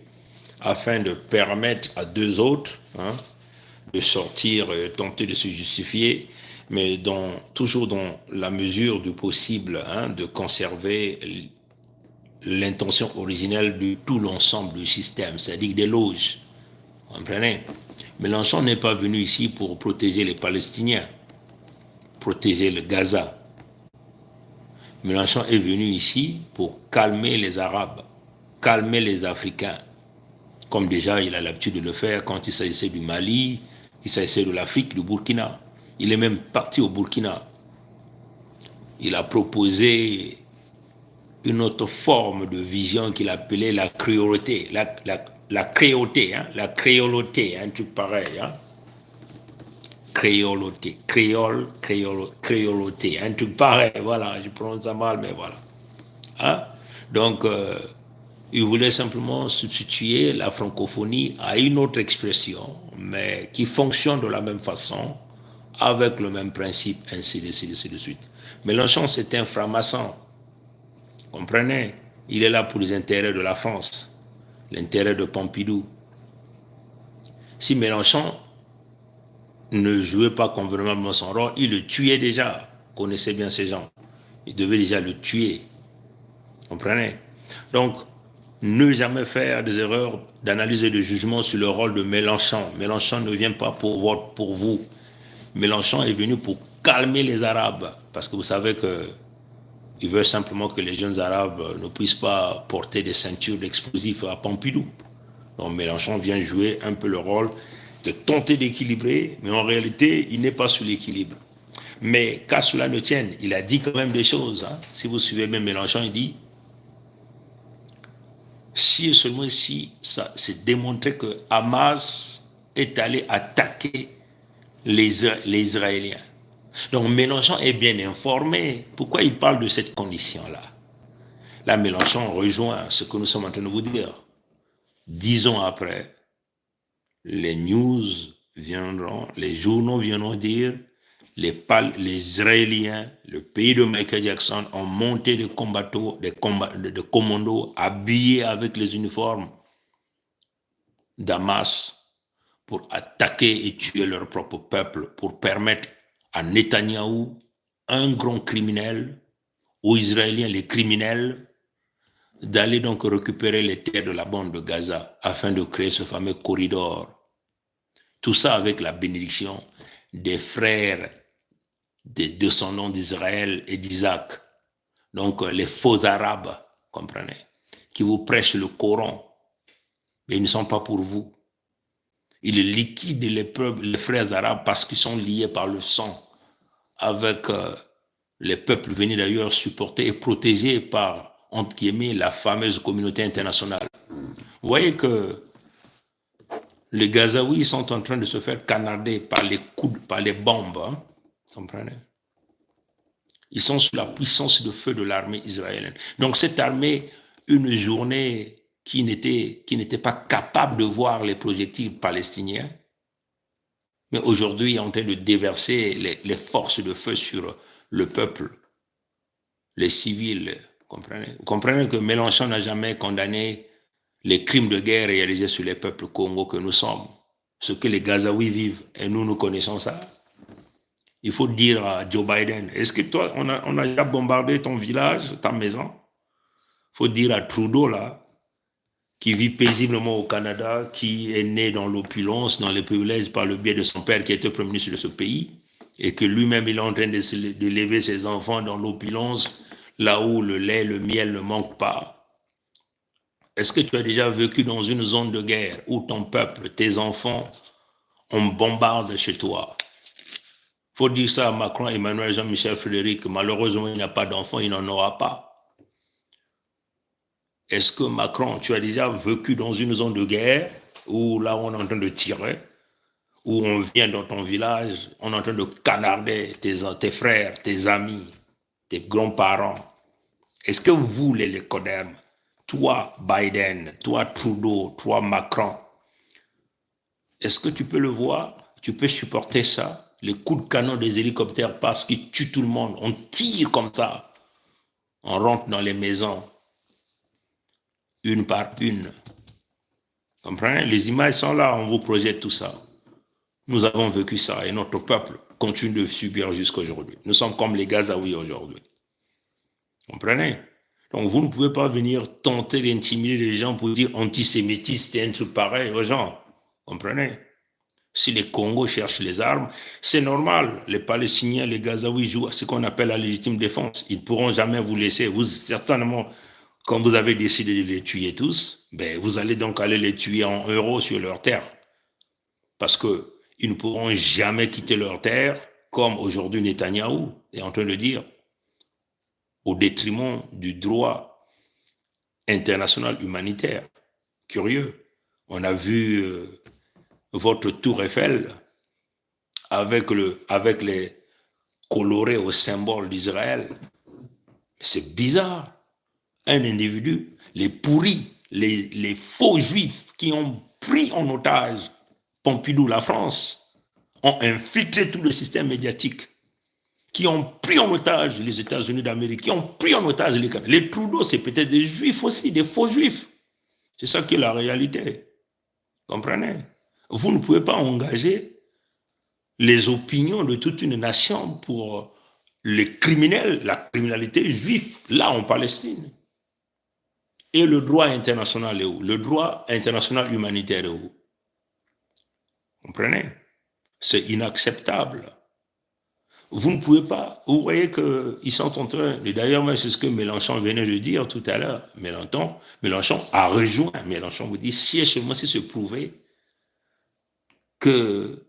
afin de permettre à 2 autres de sortir, tenter de se justifier, mais toujours dans la mesure du possible, de conserver l'intention originelle de tout l'ensemble du système, c'est-à-dire des loges. Vous comprenez? Mélenchon n'est pas venu ici pour protéger les Palestiniens, protéger le Gaza. Mélenchon est venu ici pour calmer les Arabes, calmer les Africains, comme déjà il a l'habitude de le faire quand il s'agissait du Mali, il s'agissait de l'Afrique, du Burkina. Il est même parti au Burkina. Il a proposé une autre forme de vision qu'il appelait la créolité, la créolité, la créolité, un truc pareil. Créolité, créolité, un truc pareil, voilà, je prononce ça mal, mais voilà. Donc, il voulait simplement substituer la francophonie à une autre expression, mais qui fonctionne de la même façon, avec le même principe, ainsi de suite. Mélenchon, c'est un franc-maçon. Comprenez? Il est là pour les intérêts de la France, l'intérêt de Pompidou. Si Mélenchon ne jouait pas convenablement son rôle, il le tuait déjà. Vous connaissez bien ces gens. Il devait déjà le tuer. Comprenez? Donc, ne jamais faire des erreurs d'analyse et de jugement sur le rôle de Mélenchon. Mélenchon ne vient pas pour vous. Mélenchon est venu pour calmer les Arabes. Parce que vous savez qu'il veut simplement que les jeunes Arabes ne puissent pas porter des ceintures d'explosifs à Pompidou. Donc Mélenchon vient jouer un peu le rôle de tenter d'équilibrer, mais en réalité, il n'est pas sur l'équilibre. Mais qu'à cela ne tienne, il a dit quand même des choses. Si vous suivez même Mélenchon, il dit, si et seulement si ça c'est démontré que Hamas est allé attaquer les Israéliens. Donc Mélenchon est bien informé. Pourquoi il parle de cette condition-là? Là, Mélenchon rejoint ce que nous sommes en train de vous dire. 10 ans après, les news viendront, les journaux viendront dire les Israéliens, le pays de Michael Jackson, ont monté des commandos habillés avec les uniformes d'Hamas pour attaquer et tuer leur propre peuple, pour permettre à Netanyahou, un grand criminel, aux Israéliens, les criminels, d'aller donc récupérer les terres de la bande de Gaza afin de créer ce fameux corridor. Tout ça avec la bénédiction des frères, des descendants d'Israël et d'Isaac. Donc les faux arabes, comprenez, qui vous prêchent le Coran, mais ils ne sont pas pour vous. Ils liquident les frères arabes parce qu'ils sont liés par le sang avec les peuples venus d'ailleurs supportés et protégés par, entre guillemets, la fameuse communauté internationale. Vous voyez que les Gazaouis sont en train de se faire canarder par les coups, par les bombes. Comprenez? Ils sont sous la puissance de feu de l'armée israélienne. Donc cette armée, une journée qui n'était pas capable de voir les projectiles palestiniens, mais aujourd'hui est en train de déverser les forces de feu sur le peuple, les civils. Vous comprenez que Mélenchon n'a jamais condamné les crimes de guerre réalisés sur les peuples congos que nous sommes, ce que les Gazaouis vivent, et nous connaissons ça. Il faut dire à Joe Biden, est-ce que toi, on a déjà bombardé ton village, ta maison? Il faut dire à Trudeau, là, qui vit paisiblement au Canada, qui est né dans l'opulence, dans les privilèges par le biais de son père qui était Premier ministre de ce pays, et que lui-même il est en train d'élever ses enfants dans l'opulence, là où le lait, le miel ne manquent pas. Est-ce que tu as déjà vécu dans une zone de guerre où ton peuple, tes enfants, on bombarde chez toi? Il faut dire ça à Macron, Emmanuel, Jean-Michel, Frédéric. Malheureusement, il n'a pas d'enfants, il n'en aura pas. Est-ce que Macron, tu as déjà vécu dans une zone de guerre où là on est en train de tirer, où on vient dans ton village, on est en train de canarder tes frères, tes amis, tes grands-parents? Est-ce que vous, les Codem, toi Biden, toi Trudeau, toi Macron, est-ce que tu peux le voir? Tu peux supporter ça? Les coups de canon des hélicoptères passent, qui tuent tout le monde. On tire comme ça. On rentre dans les maisons, une par une. Comprenez? Les images sont là, on vous projette tout ça. Nous avons vécu ça et notre peuple continue de subir jusqu'à aujourd'hui. Nous sommes comme les Gazaouis aujourd'hui. Comprenez? Donc vous ne pouvez pas venir tenter d'intimider les gens pour dire antisémitisme et un truc pareil aux gens. Comprenez? Si les Congos cherchent les armes, c'est normal. Les Palestiniens, les Gazaouis jouent à ce qu'on appelle la légitime défense. Ils ne pourront jamais vous laisser. Vous, certainement, quand vous avez décidé de les tuer tous, ben, vous allez donc aller les tuer en euros sur leur terre. Parce qu'ils ne pourront jamais quitter leur terre, comme aujourd'hui Netanyahou est en train de dire, au détriment du droit international humanitaire. Curieux. On a vu votre tour Eiffel avec les colorés au symbole d'Israël. C'est bizarre. Un individu, les pourris, les faux juifs qui ont pris en otage Pompidou, la France, ont infiltré tout le système médiatique, qui ont pris en otage les États-Unis d'Amérique, qui ont pris en otage les Canadiens. Les Trudeau, c'est peut-être des juifs aussi, des faux juifs. C'est ça qui est la réalité. Comprenez? Vous ne pouvez pas engager les opinions de toute une nation pour les criminels, la criminalité juive, là en Palestine. Et le droit international est où? Le droit international humanitaire est où? Comprenez? C'est inacceptable. Vous ne pouvez pas, vous voyez qu'ils sont en train, et d'ailleurs c'est ce que Mélenchon venait de dire tout à l'heure, Mélenchon a rejoint, Mélenchon vous dit, si seulement si se prouvait que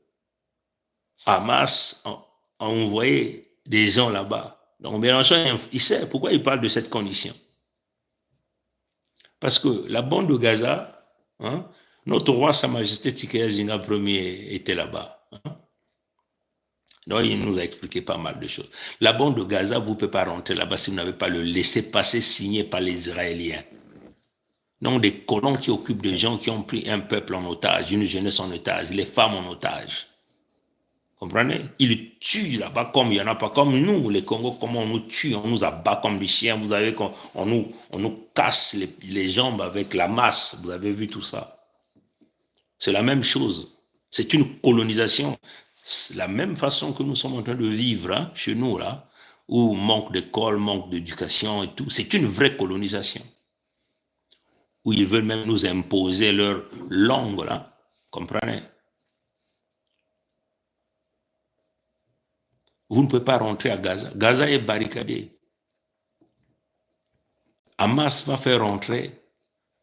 Hamas a envoyé des gens là-bas. Donc Mélenchon, il sait pourquoi il parle de cette condition. Parce que la bande de Gaza, notre roi Sa Majesté Tikaya Zina Ier était là-bas. Donc il nous a expliqué pas mal de choses. La bande de Gaza, vous ne pouvez pas rentrer là-bas si vous n'avez pas le laissez-passer signé par les Israéliens. Donc des colons qui occupent des gens qui ont pris un peuple en otage, une jeunesse en otage, les femmes en otage. Comprenez? Ils tuent là-bas comme il n'y en a pas. Comme nous, les Congos, comment on nous tue, on nous abat comme des chiens. Vous avez, on nous casse les jambes avec la masse. Vous avez vu tout ça. C'est la même chose. C'est une colonisation. C'est la même façon que nous sommes en train de vivre chez nous, là, où manque d'école, manque d'éducation et tout. C'est une vraie colonisation. Où ils veulent même nous imposer leur langue, là. Comprenez? Vous ne pouvez pas rentrer à Gaza. Gaza est barricadé. Hamas va faire rentrer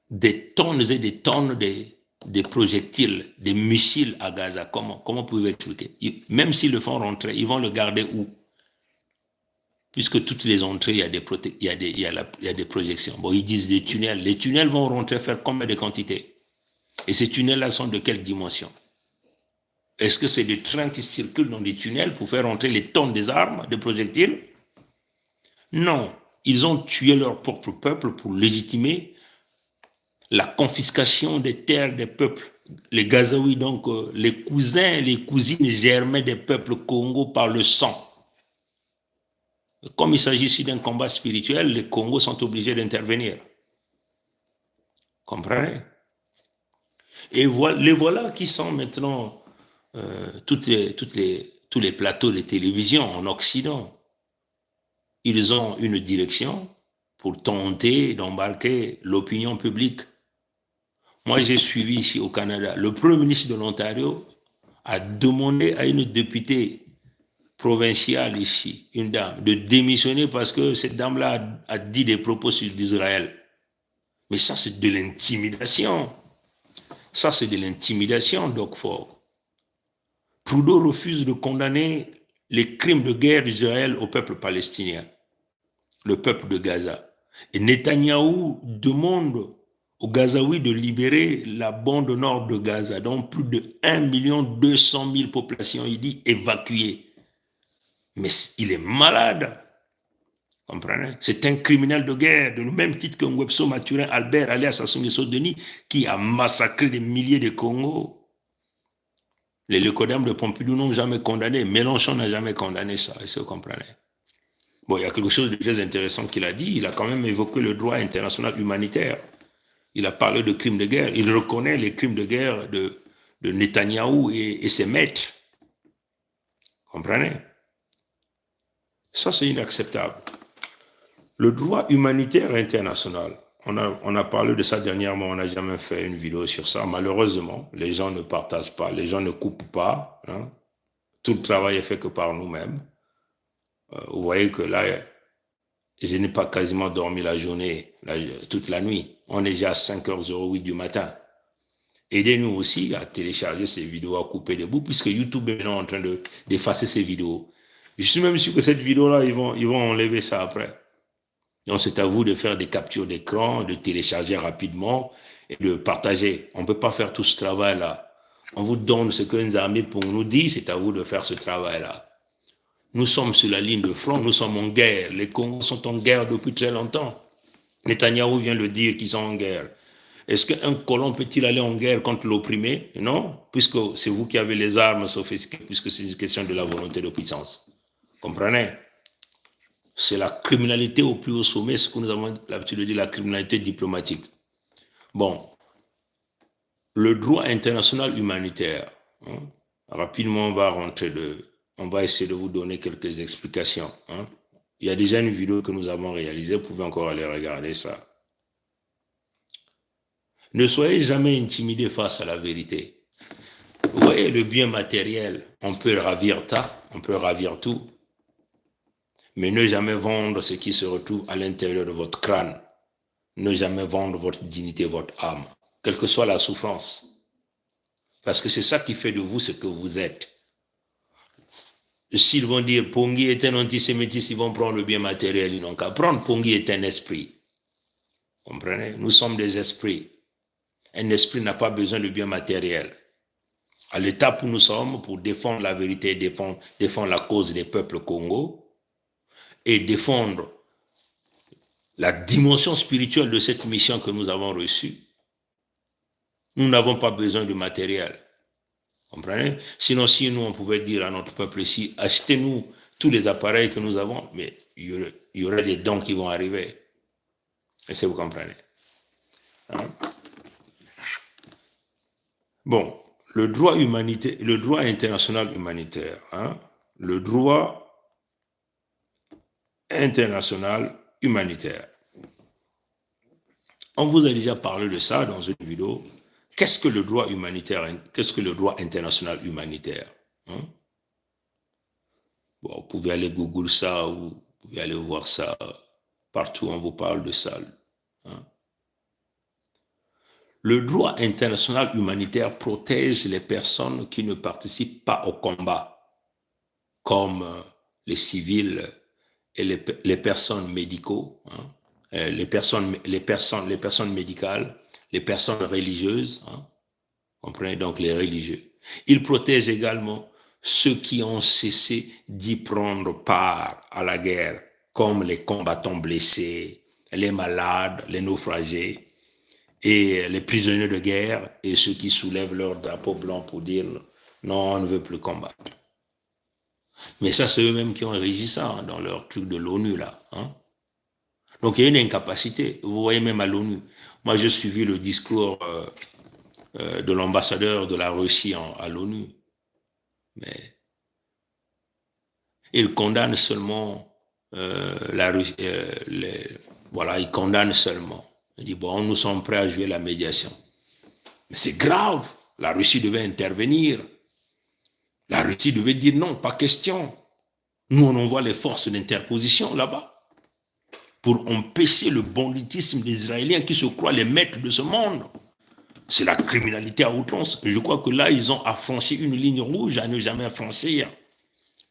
des tonnes et des tonnes de projectiles, des missiles à Gaza. Comment pouvez-vous expliquer? Même s'ils le font rentrer, ils vont le garder où? Puisque toutes les entrées, il y a des projections. Bon, ils disent des tunnels. Les tunnels vont rentrer faire combien de quantités? Et ces tunnels-là sont de quelle dimension? Est-ce que c'est des trains qui circulent dans des tunnels pour faire rentrer les tonnes des armes, des projectiles? Non. Ils ont tué leur propre peuple pour légitimer la confiscation des terres des peuples. Les Gazaouis, donc les cousins et les cousines germains des peuples Congo par le sang. Comme il s'agit ici d'un combat spirituel, les Congos sont obligés d'intervenir. Comprenez? Et les voilà qui sont maintenant tous les plateaux de télévision en Occident. Ils ont une direction pour tenter d'embarquer l'opinion publique Moi, j'ai suivi ici au Canada. Le premier ministre de l'Ontario a demandé à une députée provinciale ici, une dame, de démissionner parce que cette dame-là a dit des propos sur Israël. Mais ça, c'est de l'intimidation. Ça, c'est de l'intimidation, Doug Ford. Trudeau refuse de condamner les crimes de guerre d'Israël au peuple palestinien, le peuple de Gaza. Et Netanyahou demande aux Gazaouis de libérer la bande nord de Gaza, dont plus de 1 200 000 populations, il dit évacuées. Mais il est malade. Comprenez? C'est un criminel de guerre, de même titre que Ngwebso Mathurin Albert, alias Sassou Nguesso Denis, qui a massacré des milliers de Congos. Les Lecodem de Pompidou n'ont jamais condamné. Mélenchon n'a jamais condamné ça, est-ce que vous comprenez? Bon, il y a quelque chose de très intéressant qu'il a dit. Il a quand même évoqué le droit international humanitaire. Il a parlé de crimes de guerre. Il reconnaît les crimes de guerre de Netanyahou et ses maîtres. Comprenez? Ça, c'est inacceptable. Le droit humanitaire international, on a parlé de ça dernièrement, on n'a jamais fait une vidéo sur ça. Malheureusement, les gens ne partagent pas, les gens ne coupent pas. Hein. Tout le travail est fait que par nous-mêmes. Vous voyez que là, je n'ai pas quasiment dormi la journée, toute la nuit. On est déjà à 5h08 du matin. Aidez-nous aussi à télécharger ces vidéos, à couper des bouts, puisque YouTube est maintenant en train d'effacer ces vidéos. Je suis même sûr que cette vidéo-là, ils vont enlever ça après. Donc, c'est à vous de faire des captures d'écran, de télécharger rapidement et de partager. On ne peut pas faire tout ce travail-là. On vous donne ce que Nzamé pour nous dire, c'est à vous de faire ce travail-là. Nous sommes sur la ligne de front, nous sommes en guerre. Les Congos sont en guerre depuis très longtemps. Netanyahou vient de dire qu'ils sont en guerre. Est-ce qu'un colon peut-il aller en guerre contre l'opprimé? Non, puisque c'est vous qui avez les armes sophistiquées, puisque c'est une question de la volonté de puissance. Comprenez? C'est la criminalité au plus haut sommet, ce que nous avons l'habitude de dire, la criminalité diplomatique. Bon, le droit international humanitaire. Hein, rapidement, on va essayer de vous donner quelques explications. Hein. Il y a déjà une vidéo que nous avons réalisée, vous pouvez encore aller regarder ça. Ne soyez jamais intimidés face à la vérité. Vous voyez, le bien matériel, on peut ravir tout. Mais ne jamais vendre ce qui se retrouve à l'intérieur de votre crâne. Ne jamais vendre votre dignité, votre âme, quelle que soit la souffrance. Parce que c'est ça qui fait de vous ce que vous êtes. S'ils vont dire Pongui est un antisémitisme, ils vont prendre le bien matériel, ils n'ont qu'à prendre. Pongui est un esprit. Comprenez? Nous sommes des esprits. Un esprit n'a pas besoin de bien matériel. À l'étape où nous sommes, pour défendre la vérité, défendre la cause des peuples Congo, et défendre la dimension spirituelle de cette mission que nous avons reçue, nous n'avons pas besoin de matériel. Comprenez? Sinon, si nous, on pouvait dire à notre peuple ici, achetez-nous tous les appareils que nous avons, mais il y aurait des dons qui vont arriver. Est-ce que vous comprenez? Hein? Bon, le droit international humanitaire, hein? Le droit international humanitaire. On vous a déjà parlé de ça dans une vidéo. Qu'est-ce que le droit humanitaire? Qu'est-ce que le droit international humanitaire? Hein? Bon, vous pouvez aller Google ça ou vous pouvez aller voir ça partout. On vous parle de ça. Hein? Le droit international humanitaire protège les personnes qui ne participent pas au combat, comme les civils et les personnes médicaux, hein, les personnes médicales, les personnes religieuses, hein, comprenez, donc les religieux. Il protège également ceux qui ont cessé d'y prendre part à la guerre, comme les combattants blessés, les malades, les naufragés, et les prisonniers de guerre, et ceux qui soulèvent leur drapeau blanc pour dire non, on ne veut plus combattre. Mais ça, c'est eux-mêmes qui ont régi ça hein, dans leur truc de l'ONU, là. Hein. Donc, il y a une incapacité. Vous voyez même à l'ONU. Moi, j'ai suivi le discours de l'ambassadeur de la Russie à l'ONU. Mais il condamne seulement la Russie. Voilà, il condamne seulement. Il dit, bon, nous sommes prêts à jouer la médiation. Mais c'est grave. La Russie devait intervenir. La Russie devait dire non, pas question. Nous, on envoie les forces d'interposition là-bas pour empêcher le banditisme des Israéliens qui se croient les maîtres de ce monde. C'est la criminalité à outrance. Je crois que là, ils ont affranchi une ligne rouge à ne jamais franchir.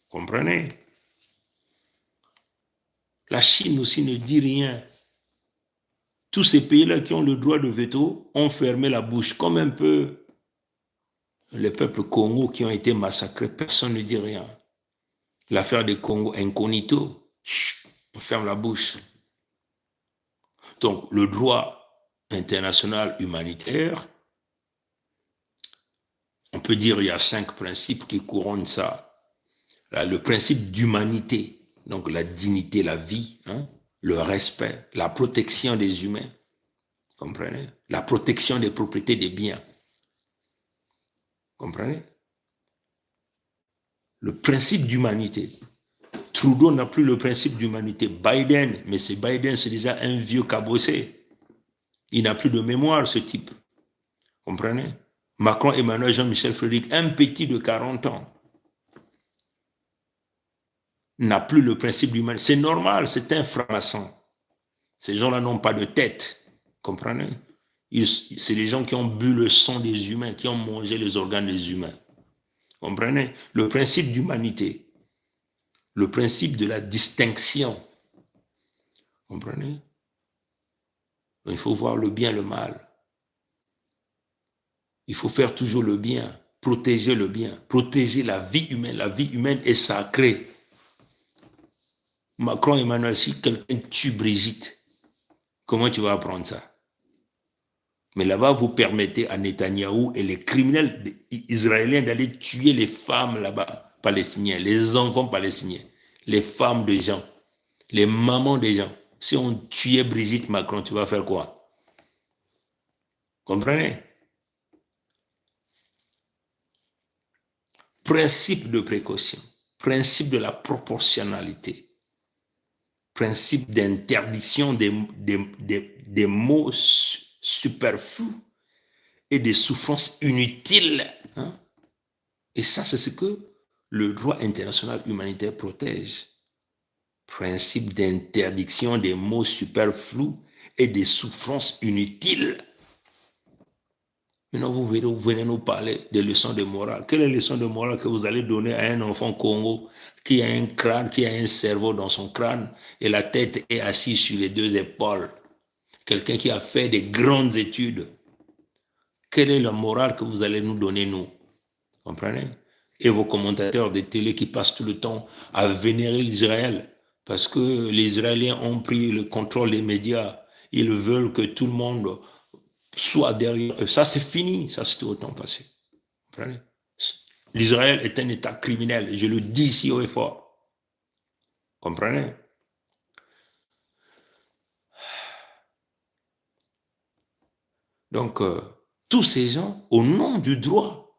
Comprenez? La Chine aussi ne dit rien. Tous ces pays-là qui ont le droit de veto ont fermé la bouche, comme un peu les peuples Congo qui ont été massacrés. Personne ne dit rien. L'affaire des Congo incognito, on ferme la bouche. Donc, le droit international humanitaire, on peut dire qu'il y a 5 principes qui couronnent ça. Là, le principe d'humanité, donc la dignité, la vie, le respect, la protection des humains, comprenez? La protection des propriétés des biens, comprenez? Le principe d'humanité. Trudeau n'a plus le principe d'humanité. Biden, mais c'est Biden, c'est déjà un vieux cabossé. Il n'a plus de mémoire, ce type. Comprenez? Macron, Emmanuel, Jean-Michel Frédéric, un petit de 40 ans, n'a plus le principe d'humanité. C'est normal, c'est un franc-maçon. Ces gens-là n'ont pas de tête. Comprenez? C'est les gens qui ont bu le sang des humains, qui ont mangé les organes des humains. Comprenez? Le principe d'humanité. Le principe de la distinction. Comprenez? Il faut voir le bien et le mal. Il faut faire toujours le bien, protéger le bien, protéger la vie humaine. La vie humaine est sacrée. Macron, Emmanuel, si quelqu'un tue Brigitte, comment tu vas apprendre ça? Mais là-bas, vous permettez à Netanyahou et les criminels israéliens d'aller tuer les femmes là-bas, palestiniens, les enfants palestiniens, les femmes des gens, les mamans des gens. Si on tuait Brigitte Macron, tu vas faire quoi? Comprenez? Principe de précaution, principe de la proportionnalité, principe d'interdiction des maux superflus et des souffrances inutiles. Et ça, c'est ce que le droit international humanitaire protège. Principe d'interdiction des maux superflus et des souffrances inutiles. Maintenant, vous venez nous parler des leçons de morale. Quelle est la leçon de morale que vous allez donner à un enfant Congo qui a un crâne, qui a un cerveau dans son crâne et la tête est assise sur les 2 épaules? Quelqu'un qui a fait des grandes études. Quelle est la morale que vous allez nous donner, nous? Comprenez? Et vos commentateurs de télé qui passent tout le temps à vénérer l'Israël parce que les Israéliens ont pris le contrôle des médias. Ils veulent que tout le monde soit derrière eux. Ça, c'est fini. Ça, c'est autant passé. Comprenez? L'Israël est un État criminel. Je le dis ici haut et fort. Comprenez? Donc, tous ces gens, au nom du droit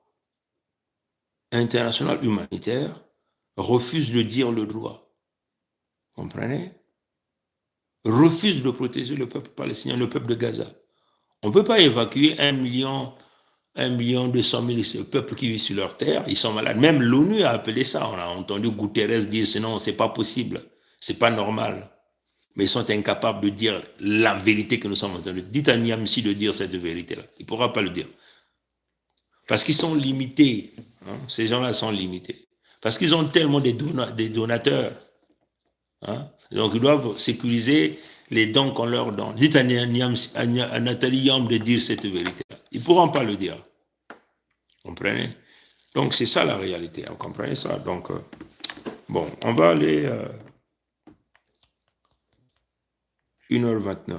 international humanitaire, refusent de dire le droit. Comprenez? Refusent de protéger le peuple palestinien, le peuple de Gaza. On ne peut pas évacuer 1 200 000 de ce peuple qui vit sur leur terre. Ils sont malades. Même l'ONU a appelé ça. On a entendu Guterres dire sinon, ce n'est pas possible. Ce n'est pas normal. Mais ils sont incapables de dire la vérité que nous sommes en train de dire. Dites à Niamsi de dire cette vérité-là. Il ne pourra pas le dire. Parce qu'ils sont limités. Ces gens-là sont limités. Parce qu'ils ont tellement des donateurs. Donc, ils doivent sécuriser les dons qu'on leur donne. Dites à Nathalie Yamb de dire cette vérité-là. Ils ne pourront pas le dire. Comprenez? Donc, c'est ça la réalité. Vous comprenez ça? Donc, bon, on va aller 1h29.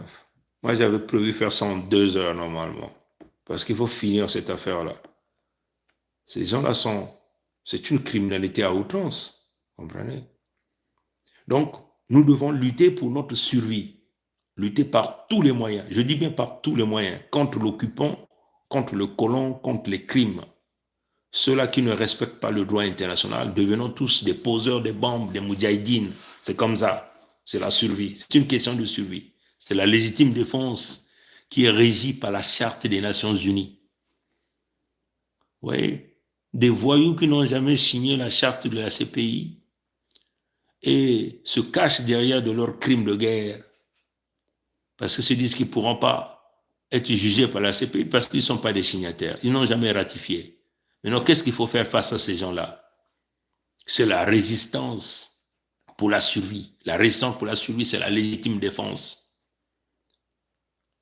Moi, j'avais prévu faire ça en 2 heures normalement. Parce qu'il faut finir cette affaire-là. Ces gens-là c'est une criminalité à outrance. Comprenez? Donc, nous devons lutter pour notre survie. Lutter par tous les moyens. Je dis bien par tous les moyens. Contre l'occupant, contre le colon, contre les crimes. Ceux-là qui ne respectent pas le droit international, devenons tous des poseurs de bombes, des moudjahidines. C'est comme ça. C'est la survie. C'est une question de survie. C'est la légitime défense qui est régie par la Charte des Nations Unies. voyez, des voyous qui n'ont jamais signé la charte de la CPI et se cachent derrière de leurs crimes de guerre parce qu'ils se disent qu'ils ne pourront pas être jugés par la CPI parce qu'ils ne sont pas des signataires. Ils n'ont jamais ratifié. Maintenant, qu'est-ce qu'il faut faire face à ces gens-là? C'est la résistance pour la survie. La résistance pour la survie, c'est la légitime défense.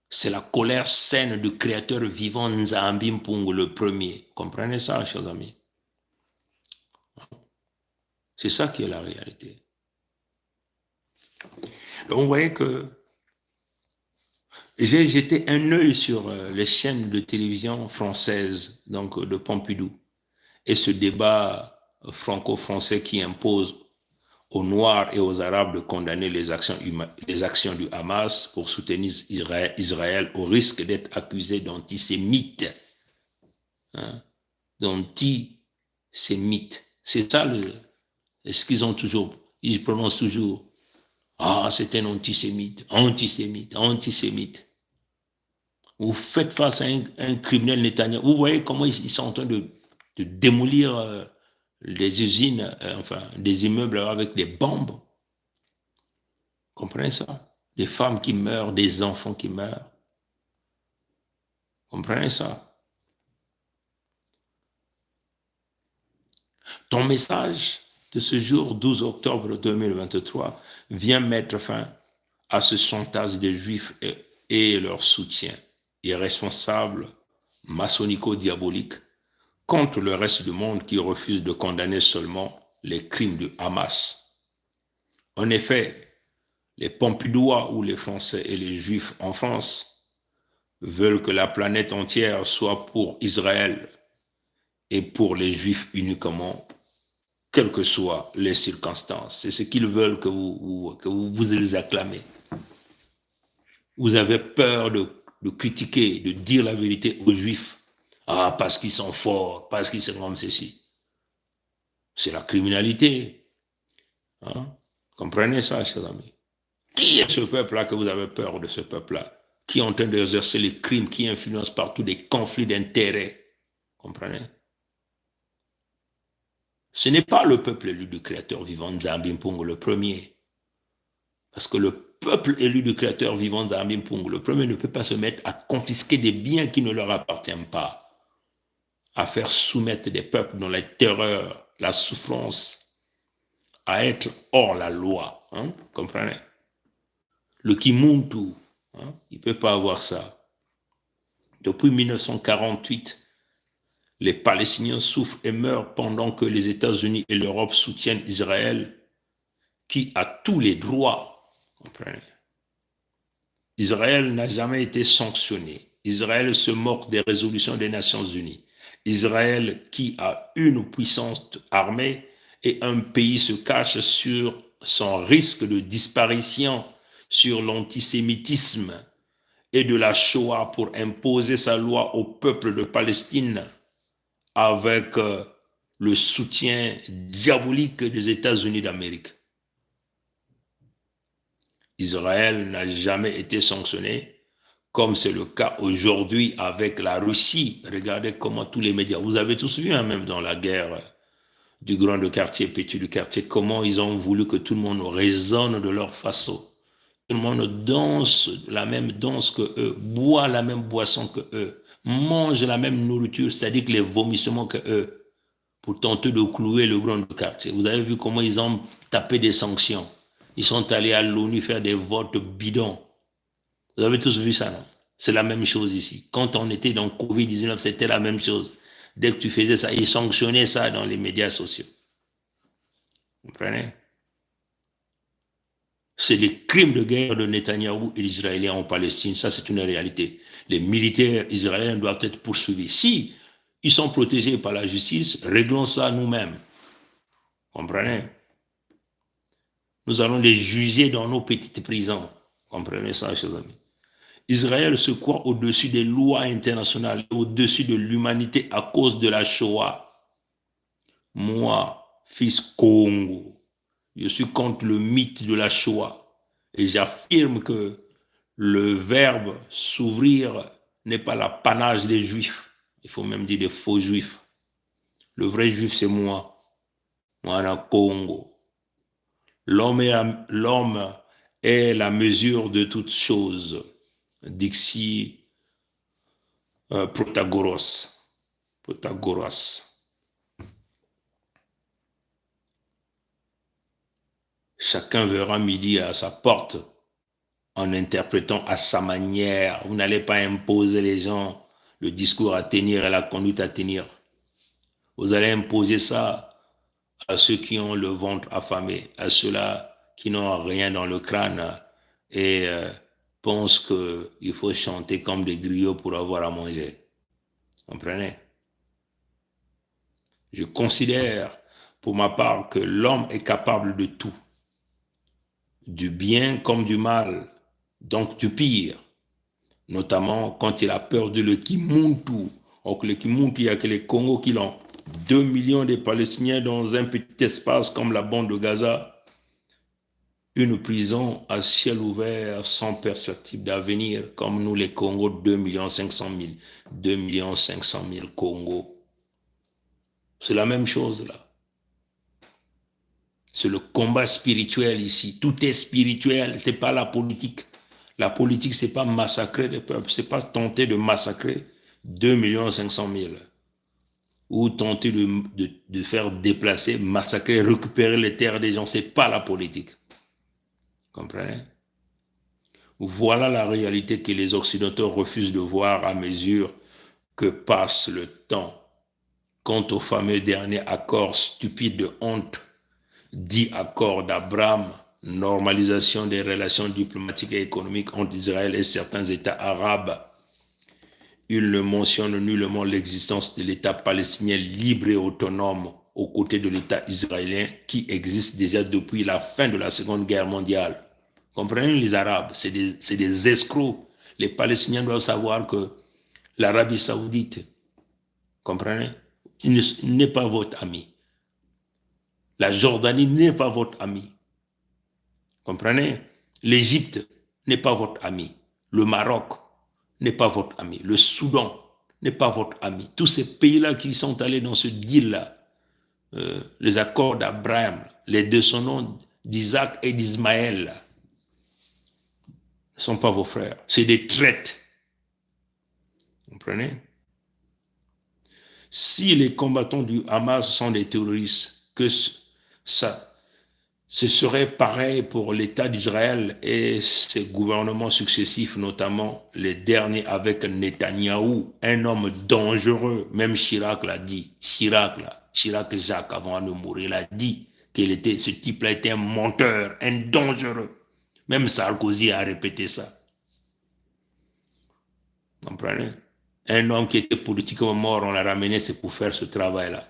C'est la colère saine du créateur vivant Nzambi Mpungu le premier. Comprenez ça, chers amis? C'est ça qui est la réalité. Donc, vous voyez que j'ai jeté un œil sur les chaînes de télévision françaises, donc de Pompidou, et ce débat franco-français qui impose aux Noirs et aux Arabes de condamner les actions du Hamas pour soutenir Israël au risque d'être accusés d'antisémites. Hein, d'antisémites. C'est ça ce qu'ils ont toujours, ils prononcent toujours. Ah, c'est un antisémite, antisémite, antisémite. Vous faites face à un criminel Netanyahu. Vous voyez comment ils sont en train de démolir des usines, des immeubles avec des bombes. Comprenez ça? Des femmes qui meurent, des enfants qui meurent. Comprenez ça? Ton message de ce jour 12 octobre 2023 vient mettre fin à ce chantage des Juifs et leur soutien irresponsable, maçonnico-diabolique, contre le reste du monde qui refuse de condamner seulement les crimes du Hamas. En effet, les Pompidouas ou les Français et les Juifs en France veulent que la planète entière soit pour Israël et pour les Juifs uniquement, quelles que soient les circonstances. C'est ce qu'ils veulent que vous les acclamez. Vous avez peur de critiquer, de dire la vérité aux Juifs. Ah, parce qu'ils sont forts, parce qu'ils sont comme ceci. C'est la criminalité. Hein? Comprenez ça, chers amis. Qui est ce peuple-là que vous avez peur de ce peuple-là? Qui est en train d'exercer les crimes, qui influence partout des conflits d'intérêts? Comprenez? Ce n'est pas le peuple élu du Créateur vivant Nzambi Mpungu le premier. Parce que le peuple élu du Créateur vivant Nzambi Mpungu le premier ne peut pas se mettre à confisquer des biens qui ne leur appartiennent pas, à faire soumettre des peuples dans la terreur, la souffrance, à être hors la loi. Hein? Comprenez? Le Kimuntu, hein? Il ne peut pas avoir ça. Depuis 1948, les Palestiniens souffrent et meurent pendant que les États-Unis et l'Europe soutiennent Israël, qui a tous les droits. Comprenez? Israël n'a jamais été sanctionné. Israël se moque des résolutions des Nations Unies. Israël, qui a une puissante armée et un pays, se cache sur son risque de disparition, sur l'antisémitisme et de la Shoah pour imposer sa loi au peuple de Palestine avec le soutien diabolique des États-Unis d'Amérique. Israël n'a jamais été sanctionné, comme c'est le cas aujourd'hui avec la Russie. Regardez comment tous les médias, vous avez tous vu, hein, même dans la guerre du grand quartier, petit du quartier, comment ils ont voulu que tout le monde résonne de leur façon. Tout le monde danse la même danse que eux, boit la même boisson que eux, mange la même nourriture, c'est-à-dire que les vomissements que eux, pour tenter de clouer le grand quartier. Vous avez vu comment ils ont tapé des sanctions. Ils sont allés à l'ONU faire des votes bidons. Vous avez tous vu ça, non? C'est la même chose ici. Quand on était dans Covid-19, c'était la même chose. Dès que tu faisais ça, ils sanctionnaient ça dans les médias sociaux. Vous comprenez? C'est les crimes de guerre de Netanyahou et les Israéliens en Palestine. Ça, c'est une réalité. Les militaires israéliens doivent être poursuivis. Si ils sont protégés par la justice, réglons ça nous-mêmes. Vous comprenez? Nous allons les juger dans nos petites prisons. Comprenez ça, chers amis. Israël se croit au-dessus des lois internationales, au-dessus de l'humanité à cause de la Shoah. Moi, fils Congo, je suis contre le mythe de la Shoah et j'affirme que le verbe s'ouvrir n'est pas l'apanage des Juifs. Il faut même dire des faux Juifs. Le vrai juif, c'est moi. Moi, en Congo. L'homme est la mesure de toutes choses. Dixi Protagoras. Chacun verra midi à sa porte en interprétant à sa manière. Vous n'allez pas imposer les gens le discours à tenir et la conduite à tenir. Vous allez imposer ça à ceux qui ont le ventre affamé, à ceux-là qui n'ont rien dans le crâne et pensent qu'il faut chanter comme des griots pour avoir à manger. Comprenez? Je considère pour ma part que l'homme est capable de tout, du bien comme du mal, donc du pire, notamment quand il a peur de le Kimuntu. Donc le Kimuntu, il y a que les Congos qui l'ont. 2 millions de Palestiniens dans un petit espace comme la bande de Gaza, une prison à ciel ouvert sans perspective d'avenir, comme nous les Congos, 2 500 000 Congos. C'est la même chose là. C'est le combat spirituel ici. Tout est spirituel, c'est pas la politique. La politique, c'est pas massacrer les peuples, c'est pas tenter de massacrer 2 500 000. Ou tenter de faire déplacer, massacrer, récupérer les terres des gens. C'est pas la politique. Comprenez? Voilà la réalité que les Occidentaux refusent de voir à mesure que passe le temps. Quant au fameux dernier accord stupide de honte, dit accord d'Abraham, normalisation des relations diplomatiques et économiques entre Israël et certains États arabes, il ne mentionne nullement l'existence de l'État palestinien libre et autonome aux côtés de l'État israélien qui existe déjà depuis la fin de la Seconde Guerre mondiale. Comprenez les Arabes, c'est des escrocs. Les Palestiniens doivent savoir que l'Arabie Saoudite, comprenez, n'est pas votre ami. La Jordanie n'est pas votre ami. Comprenez? L'Égypte n'est pas votre ami. Le Maroc n'est pas votre ami. Le Soudan n'est pas votre ami. Tous ces pays-là qui sont allés dans ce deal-là, les accords d'Abraham, les descendants d'Isaac et d'Ismaël, ne sont pas vos frères. C'est des traites. Comprenez? Si les combattants du Hamas sont des terroristes, que ce serait pareil pour l'État d'Israël et ses gouvernements successifs, notamment les derniers avec Netanyahou, un homme dangereux. Même Chirac l'a dit. Chirac Jacques, avant de mourir, l'a dit ce type-là était un menteur, un dangereux. Même Sarkozy a répété ça. Vous comprenez? Un homme qui était politiquement mort, on l'a ramené, c'est pour faire ce travail-là.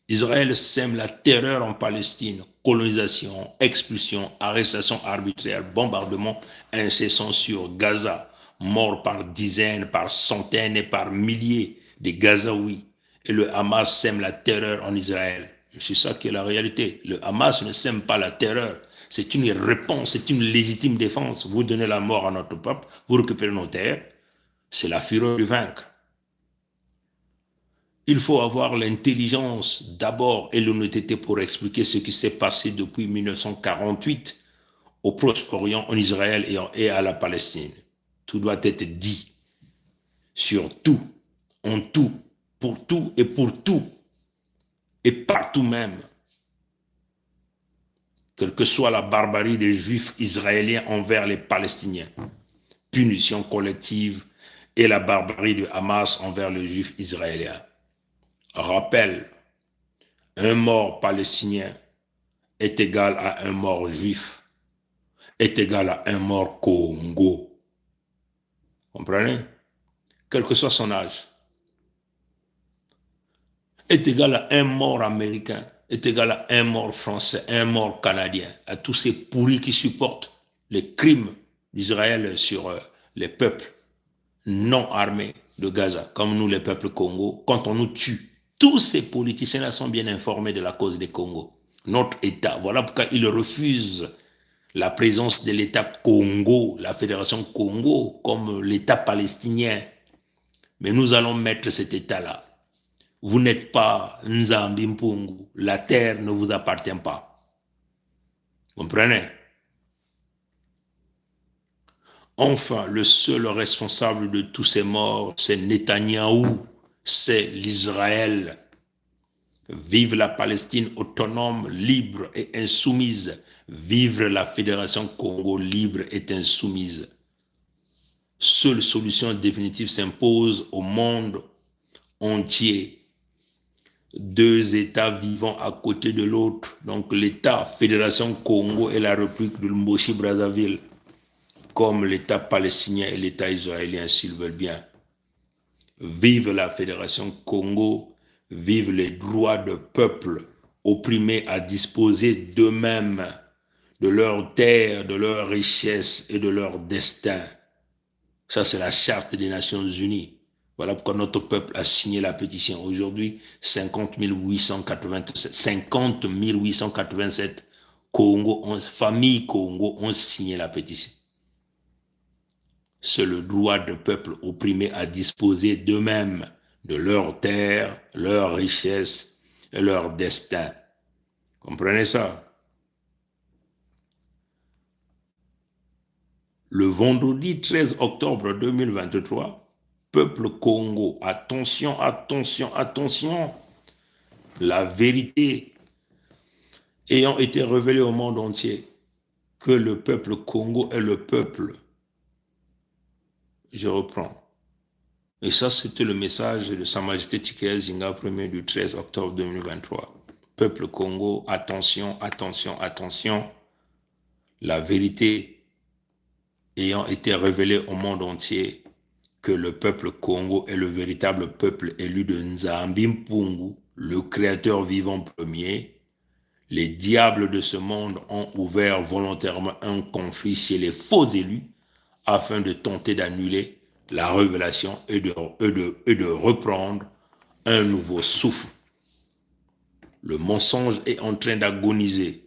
Israël sème la terreur en Palestine, colonisation, expulsion, arrestation arbitraire, bombardement incessant sur Gaza, morts par dizaines, par centaines et par milliers de Gazaouis. Et le Hamas sème la terreur en Israël. C'est ça qui est la réalité. Le Hamas ne sème pas la terreur. C'est une réponse, c'est une légitime défense. Vous donnez la mort à notre peuple, vous récupérez nos terres. C'est la fureur du vaincre. Il faut avoir l'intelligence d'abord et l'honnêteté pour expliquer ce qui s'est passé depuis 1948 au Proche-Orient, en Israël et à la Palestine. Tout doit être dit sur tout, en tout, pour tout et partout même. Quelle que soit la barbarie des Juifs israéliens envers les Palestiniens, punition collective et la barbarie de Hamas envers les Juifs israéliens. Rappel, un mort palestinien est égal à un mort juif, est égal à un mort Congo. Comprenez? Quel que soit son âge. Est égal à un mort américain, est égal à un mort français, un mort canadien, à tous ces pourris qui supportent les crimes d'Israël sur les peuples non armés de Gaza, comme nous les peuples Congo, quand on nous tue. Tous ces politiciens-là sont bien informés de la cause des Congo. Notre État, voilà pourquoi ils refusent la présence de l'État Congo, la Fédération Congo, comme l'État palestinien. Mais nous allons mettre cet État-là. Vous n'êtes pas Nzambi Mpungu. La terre ne vous appartient pas. Comprenez? Enfin, le seul responsable de tous ces morts, c'est Netanyahou, c'est l'Israël. Vive la Palestine autonome, libre et insoumise. Vive la Fédération Congo libre et insoumise. Seule solution définitive s'impose au monde entier. 2 États vivant à côté de l'autre, donc l'État Fédération Congo et la République de Lubumbashi-Brazzaville, comme l'État palestinien et l'État israélien s'ils veulent bien. Vive la Fédération Congo, vive les droits de peuple opprimés à disposer d'eux-mêmes, de leurs terres, de leurs richesses et de leur destin. Ça, c'est la charte des Nations Unies. Voilà pourquoi notre peuple a signé la pétition. Aujourd'hui, 50 887 familles Congo ont signé la pétition. C'est le droit de peuple opprimé à disposer d'eux-mêmes, de leurs terres, leurs richesses et leur destin. Comprenez ça? Le vendredi 13 octobre 2023, peuple Congo, attention, attention, attention, la vérité ayant été révélée au monde entier, que le peuple Congo est le peuple. Je reprends. Et ça, c'était le message de Sa Majesté Tikaya Zinga Ier du 13 octobre 2023. Peuple Congo, attention, attention, attention. La vérité ayant été révélée au monde entier, que le peuple Congo est le véritable peuple élu de Nzambi Mpungu, le créateur vivant premier. Les diables de ce monde ont ouvert volontairement un conflit chez les faux élus afin de tenter d'annuler la révélation et de reprendre un nouveau souffle. Le mensonge est en train d'agoniser.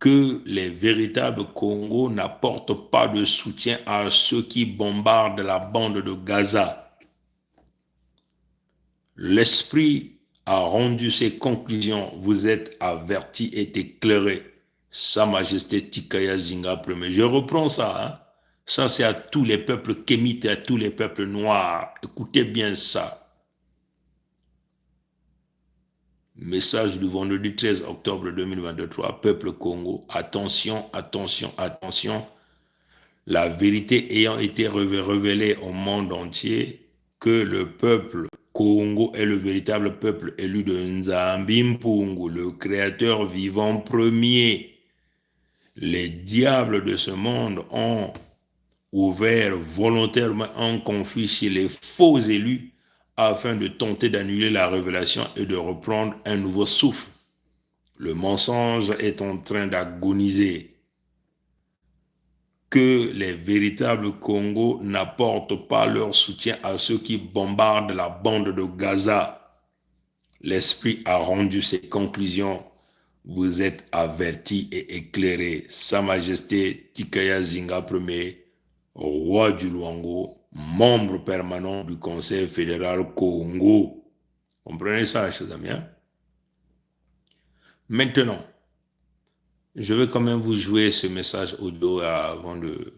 Que les véritables Congos n'apportent pas de soutien à ceux qui bombardent la bande de Gaza. L'esprit a rendu ses conclusions. Vous êtes avertis et éclairés. Sa Majesté Tikaya Zinga Ier. Je reprends ça. Hein? Ça, c'est à tous les peuples kémites et à tous les peuples noirs. Écoutez bien ça. Message du vendredi 13 octobre 2023, peuple Congo, attention, attention, attention. La vérité ayant été révélée au monde entier, que le peuple Congo est le véritable peuple élu de Nzambi Mpungu, le créateur vivant premier. Les diables de ce monde ont ouvert volontairement un conflit chez les faux élus afin de tenter d'annuler la révélation et de reprendre un nouveau souffle. Le mensonge est en train d'agoniser. Que les véritables Congos n'apportent pas leur soutien à ceux qui bombardent la bande de Gaza. L'esprit a rendu ses conclusions. Vous êtes avertis et éclairés. Sa Majesté Tikaya Zinga Ier, roi du Luango, membre permanent du Conseil fédéral Congo. Comprenez ça, chers amis? Hein? Maintenant, je vais quand même vous jouer ce message audio avant de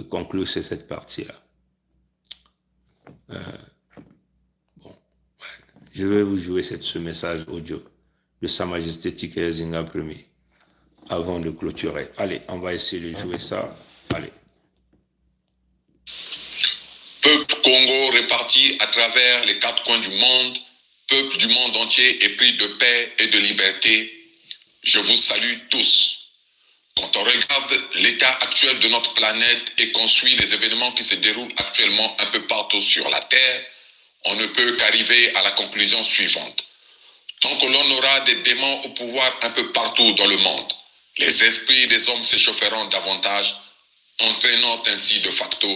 conclure cette partie-là. Je vais vous jouer ce message audio de Sa Majesté Tikaya Zinga Ier avant de clôturer. Allez, on va essayer de jouer ça. Allez. Peuple Congo réparti à travers les 4 coins du monde, peuple du monde entier épris de paix et de liberté, je vous salue tous. Quand on regarde l'état actuel de notre planète et qu'on suit les événements qui se déroulent actuellement un peu partout sur la Terre, on ne peut qu'arriver à la conclusion suivante. Tant que l'on aura des démons au pouvoir un peu partout dans le monde, les esprits des hommes s'échaufferont davantage, entraînant ainsi de facto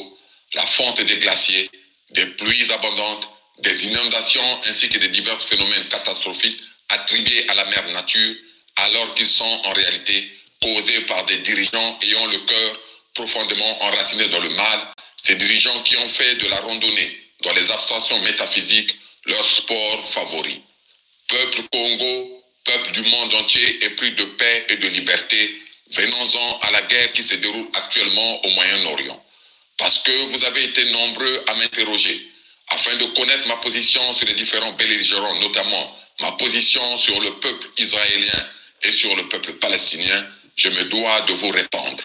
la fonte des glaciers, des pluies abondantes, des inondations ainsi que des divers phénomènes catastrophiques attribués à la mère nature, alors qu'ils sont en réalité causés par des dirigeants ayant le cœur profondément enraciné dans le mal, ces dirigeants qui ont fait de la randonnée dans les abstractions métaphysiques leur sport favori. Peuple Congo, peuple du monde entier épris de paix et de liberté, venons-en à la guerre qui se déroule actuellement au Moyen-Orient. Parce que vous avez été nombreux à m'interroger, afin de connaître ma position sur les différents belligérants, notamment ma position sur le peuple israélien et sur le peuple palestinien, je me dois de vous répondre.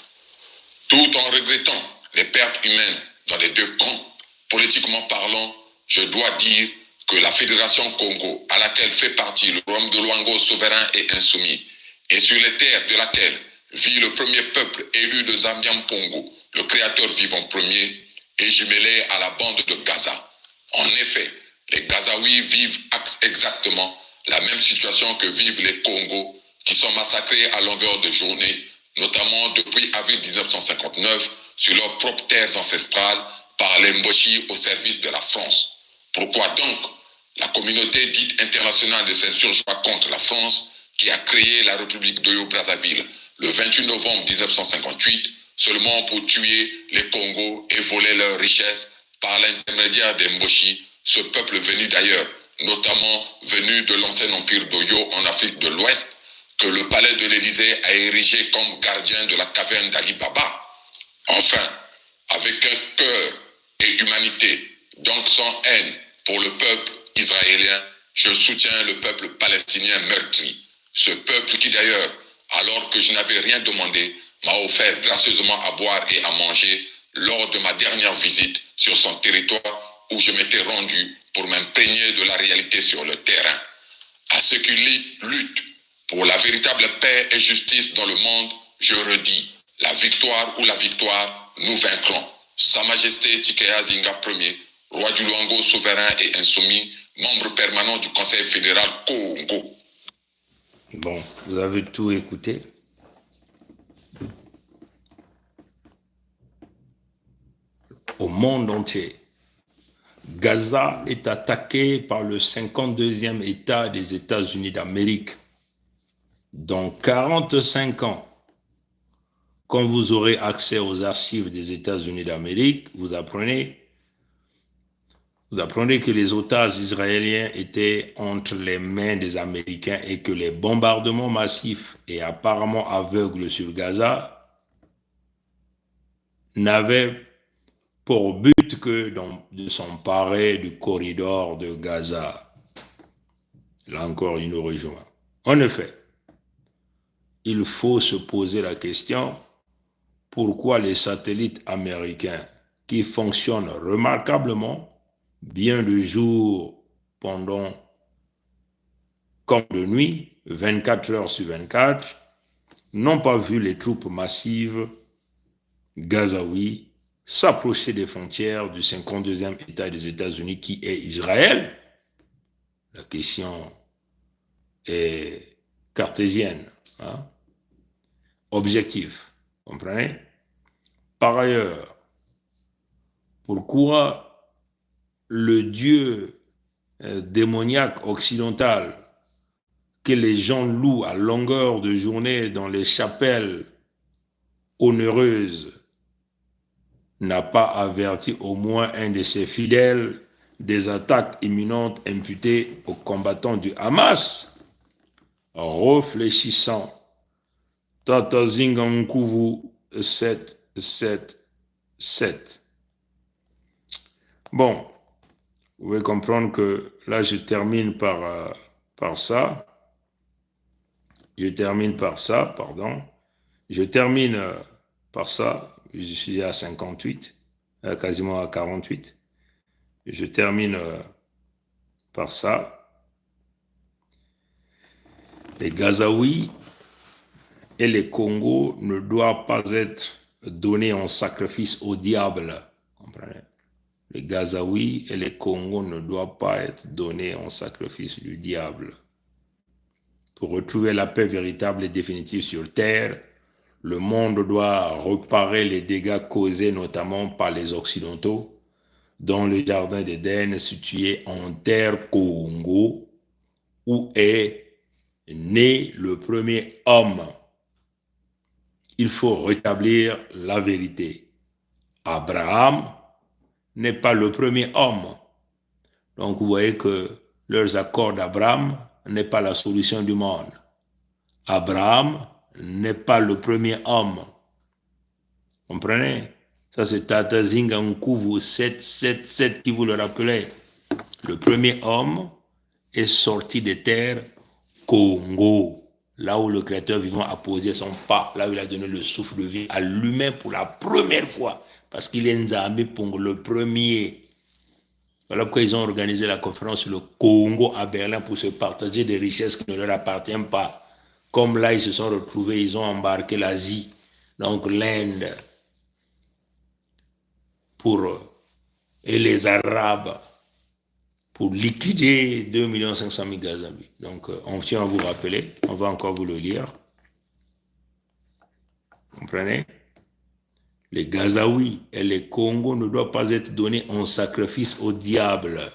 Tout en regrettant les pertes humaines dans les deux camps, politiquement parlant, je dois dire que la Fédération Congo, à laquelle fait partie le royaume de Luango souverain et insoumis, et sur les terres de laquelle vit le premier peuple élu de Zambian Pongo, le créateur vivant premier, est jumelé à la bande de Gaza. En effet, les Gazaouis vivent exactement la même situation que vivent les Congos, qui sont massacrés à longueur de journée, notamment depuis avril 1959, sur leurs propres terres ancestrales, par les Mboshi au service de la France. Pourquoi donc la communauté dite internationale de s'insurge pas contre la France, qui a créé la République d'Oyo-Brazzaville le 28 novembre 1958, seulement pour tuer les Congos et voler leurs richesses par l'intermédiaire des Mboshi, ce peuple venu d'ailleurs, notamment venu de l'ancien empire d'Oyo en Afrique de l'Ouest, que le palais de l'Élysée a érigé comme gardien de la caverne d'Ali Baba. Enfin, avec un cœur et humanité, donc sans haine pour le peuple israélien, je soutiens le peuple palestinien meurtri. Ce peuple qui d'ailleurs, alors que je n'avais rien demandé, m'a offert gracieusement à boire et à manger lors de ma dernière visite sur son territoire où je m'étais rendu pour m'imprégner de la réalité sur le terrain. À ceux qui luttent pour la véritable paix et justice dans le monde, je redis, la victoire ou la victoire, nous vaincrons. Sa Majesté Tshikaya Zinga Ier, roi du Luango souverain et insoumis, membre permanent du Conseil fédéral Congo. Bon, vous avez tout écouté. Au monde entier, Gaza est attaqué par le 52e État des États-Unis d'Amérique. Dans 45 ans, quand vous aurez accès aux archives des États-Unis d'Amérique, vous apprenez que les otages israéliens étaient entre les mains des Américains et que les bombardements massifs et apparemment aveugles sur Gaza n'avaient pour but que de s'emparer du corridor de Gaza. Là encore, il nous rejoint. En effet, il faut se poser la question, pourquoi les satellites américains qui fonctionnent remarquablement bien le jour pendant comme de nuit, 24 heures sur 24, n'ont pas vu les troupes massives gazaouis s'approcher des frontières du 52e État des États-Unis qui est Israël. La question est cartésienne, hein? Objectif, comprenez? Par ailleurs, pourquoi le Dieu démoniaque occidental que les gens louent à longueur de journée dans les chapelles onéreuses n'a pas averti au moins un de ses fidèles des attaques imminentes imputées aux combattants du Hamas? Réfléchissant. Tata Zingankuvu 777. Bon, vous pouvez comprendre que là, je termine par ça. Je termine par ça. Je suis à 58, quasiment à 48. Je termine par ça. Les Gazaouis et les Congos ne doivent pas être donnés en sacrifice au diable. Comprenez? Les Gazaouis et les Congos ne doivent pas être donnés en sacrifice du diable. Pour retrouver la paix véritable et définitive sur terre, le monde doit réparer les dégâts causés notamment par les Occidentaux dans le jardin d'Éden situé en terre Congo, où est né le premier homme. Il faut rétablir la vérité. Abraham n'est pas le premier homme. Donc vous voyez que leurs accords d'Abraham n'est pas la solution du monde. Abraham n'est pas le premier homme. Comprenez? Ça c'est Tata Zinga Nkuvu 777 qui vous le rappelez. Le premier homme est sorti des terres Congo, là où le Créateur vivant a posé son pas, là où il a donné le souffle de vie à l'humain pour la première fois, parce qu'il est Nzambe pour le premier. Voilà pourquoi ils ont organisé la conférence sur le Congo à Berlin pour se partager des richesses qui ne leur appartiennent pas. Comme là, ils se sont retrouvés, ils ont embarqué l'Asie, donc l'Inde, et les Arabes, pour liquider 2 500 000 Gazaouis. Donc, on tient à vous rappeler, on va encore vous le lire. Vous comprenez? Les Gazaouis et les Congos ne doivent pas être donnés en sacrifice au diable.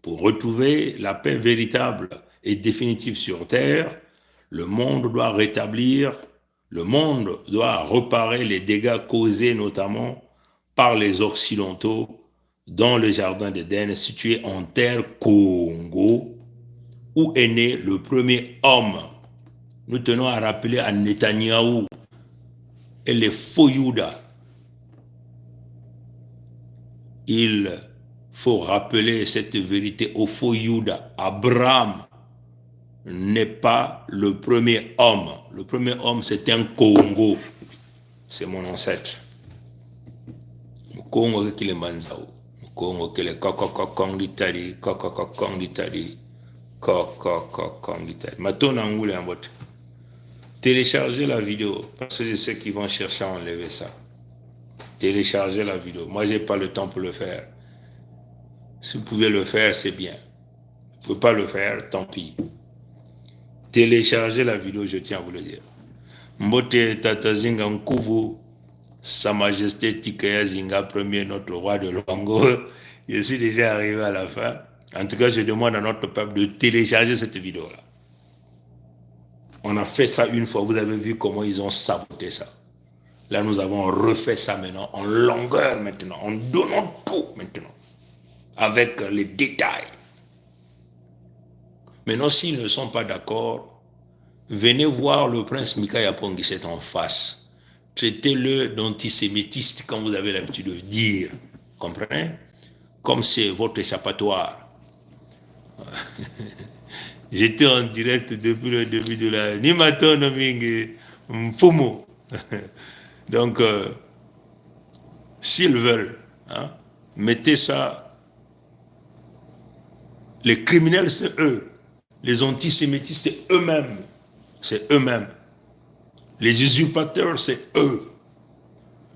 Pour retrouver la paix véritable et définitive sur terre, le monde doit réparer les dégâts causés notamment par les Occidentaux dans le jardin d'Éden situé en terre Congo, où est né le premier homme. Nous tenons à rappeler à Netanyahou et les faux Judas. Il faut rappeler cette vérité aux faux Judas. Abraham n'est pas le premier homme. Le premier homme, c'est un Congo. C'est mon ancêtre. Le Congo qui est Manzao. Le Congo qui est Kokokokong d'Italie. Kokokokong d'Italie. Kokokokong d'Italie. Maintenant, on voulait en vote. Téléchargez la vidéo, parce que je sais qu'ils vont chercher à enlever ça. Téléchargez la vidéo. Moi, je n'ai pas le temps pour le faire. Si vous pouvez le faire, c'est bien. Vous ne pouvez pas le faire, tant pis. Téléchargez la vidéo, je tiens à vous le dire. Mbote Tata Zinga Nkuvu, Sa Majesté Tikaya Zinga Premier, notre roi de Longo. Je suis déjà arrivé à la fin. En tout cas, je demande à notre peuple de télécharger cette vidéo-là. On a fait ça une fois, vous avez vu comment ils ont saboté ça. Là, nous avons refait ça maintenant, en longueur maintenant, en donnant tout maintenant, avec les détails. Maintenant, s'ils ne sont pas d'accord, venez voir le prince Mikaya Ponguisset en face. Traitez-le d'antisémitiste, comme vous avez l'habitude de dire. Comprenez? Comme c'est votre échappatoire. J'étais en direct depuis le début de la Nimato Nomingue Mfumo. Donc, s'ils veulent, mettez ça. Les criminels, c'est eux. Les antisémitistes, c'est eux-mêmes. C'est eux-mêmes. Les usurpateurs, c'est eux.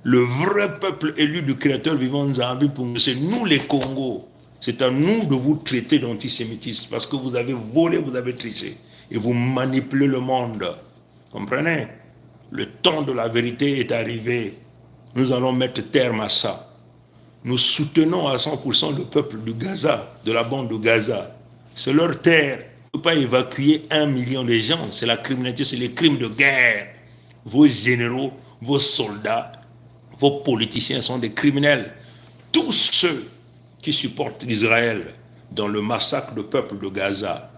Le vrai peuple élu du Créateur vivant Nzambi, pour nous, c'est nous les Congos. C'est à nous de vous traiter d'antisémitisme parce que vous avez volé, vous avez triché et vous manipulez le monde. Comprenez? Le temps de la vérité est arrivé. Nous allons mettre terme à ça. Nous soutenons à 100% le peuple du Gaza, de la bande de Gaza. C'est leur terre. On ne peut pas évacuer 1 million de gens. C'est la criminalité, c'est les crimes de guerre. Vos généraux, vos soldats, vos politiciens sont des criminels. Tous ceux qui supportent Israël dans le massacre du peuple de Gaza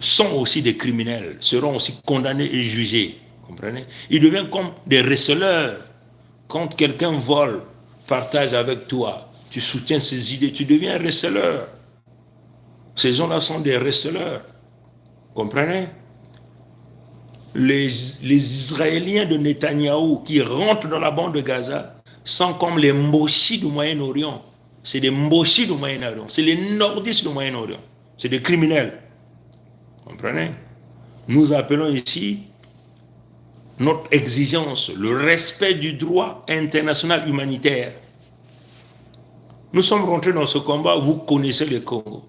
sont aussi des criminels, seront aussi condamnés et jugés. Comprenez? Ils deviennent comme des receleurs. Quand quelqu'un vole, partage avec toi, tu soutiens ses idées, tu deviens un receleur. Ces gens-là sont des receleurs. Comprenez? Les Israéliens de Netanyahou qui rentrent dans la bande de Gaza sont comme les Mboshi du Moyen-Orient. C'est des Mboshi du Moyen-Orient. C'est les nordistes du Moyen-Orient. C'est des criminels. Comprenez? Nous appelons ici notre exigence, le respect du droit international humanitaire. Nous sommes rentrés dans ce combat, vous connaissez le Congo.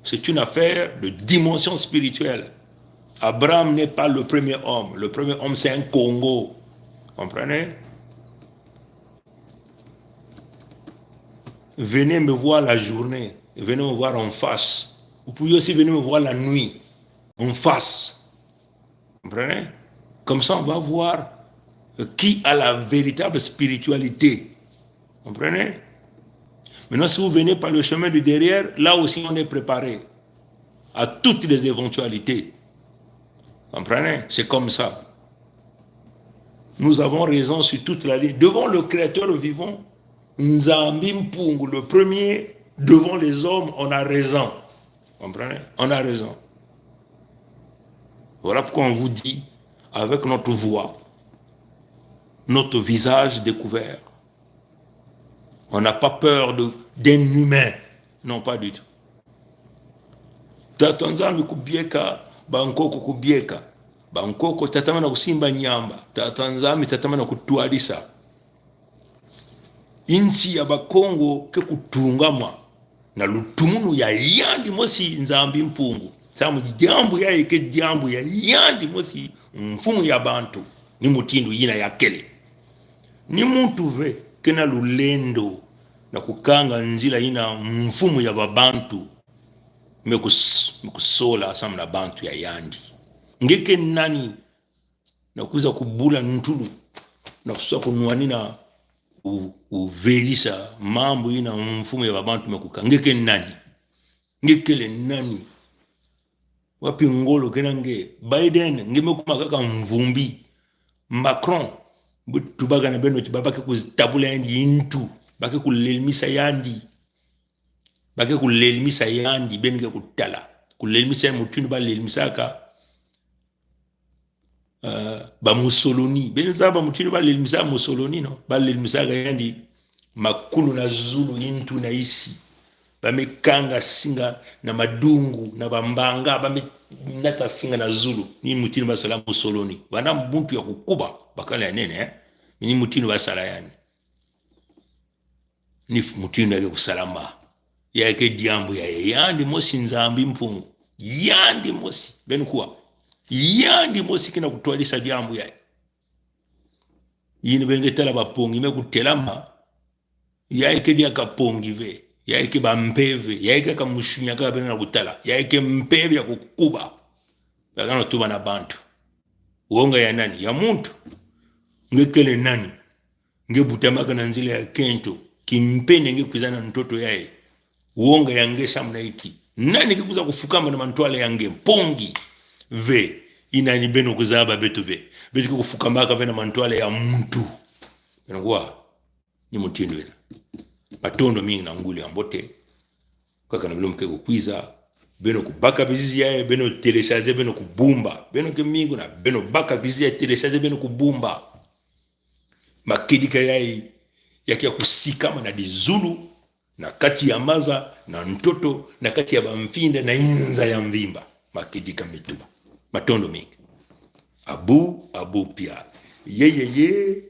C'est une affaire de dimension spirituelle. Abraham n'est pas le premier homme. Le premier homme, c'est un Congo. Comprenez? Venez me voir la journée, venez me voir en face. Vous pouvez aussi venir me voir la nuit, en face. Comprenez? Comme ça, on va voir qui a la véritable spiritualité. Comprenez? Maintenant, si vous venez par le chemin du derrière, là aussi on est préparé à toutes les éventualités. Comprenez? C'est comme ça. Nous avons raison sur toute la ligne. Devant le Créateur vivant, Nzambi Mpungu, le premier, devant les hommes, on a raison. Comprenez? On a raison. Voilà pourquoi on vous dit, avec notre voix, notre visage découvert, on n'a pas peur d'un humain. Non, pas du tout. Tatanzami kubieka, bankoko kubieka. Bankoko tatamana kusimba nyamba. Tatanzami tatamana kutualisa. Insi ya bakongo ke kutungamwa. Na lutumunu ya yandi mosi Nzambi Mpungu. Samu jambu ya eke jambu ya yandi mosi mfumu ya bantu. Ni mutindu yina ya kele. Ni muntu ve kena lulendo na kukanga nzila yina mfumu ya babantu. Mekusola samu na bantu ya yandi. Ngeke nani na kuza kubula ntulu na kusa kunuani na uvelisa mambo ina mfumu ya babantu mekuka. Ngeke nani? Ngekele nani? Wapi ngolo kenange Biden ngemekuma kaka mvumbi. Macron tubaga na beno tibabake kuzitabula yandi intu bake kulelmisa yandi. Bake kulelmisa yandi benike kutala. Kulelmisa mutundu ba lelmisaka ba Mussolini. Benza ba mutundu ba lelmisa Mussolini no. Ba lelmisaka yandi makulu na Zulu intu na isi. Bamekanga singa na madungu na bambanga nata singa na Zulu ni mutini basala Mussolini bana mbuntu ya kukuba bakala ya nene ni mutini basala yani ni mutini ya kusalama yake diambu ya yandi mosi Nzambi Mpungu yandi mosi benkuwa yandi mosi kina kutwalisa diambu ya yini bengetala bapongi mekutelama yake dia kapongi ve yaike bampeve yaike kamushunya kaka bena kutala yaike mpeve ya kukuba bakana tuba na bantu uonga ya nani ya muntu ngekele nani ngebutamaka na nzile ya kento kimpene ngekuzana mtoto yae uonga yange samna iki nani kikuza kufukama na mantwale yange pongi ve inani beno kuzaba betu ve betu kufukama kaka na mantwale ya muntu ngwa ni mutindo ina matondo mingi na nguli ambote kaka na bilomke kukwiza beno kubaka bizizi yae beno telecharger beno kubumba beno ke mingi na beno baka bizizi ya telecharger beno kubumba makidika yae yaki ya kusikama na dizulu na kati ya maza na ntoto na kati ya bamfinda na inza ya mvimba makidika mituba matondo mingi abu pia ye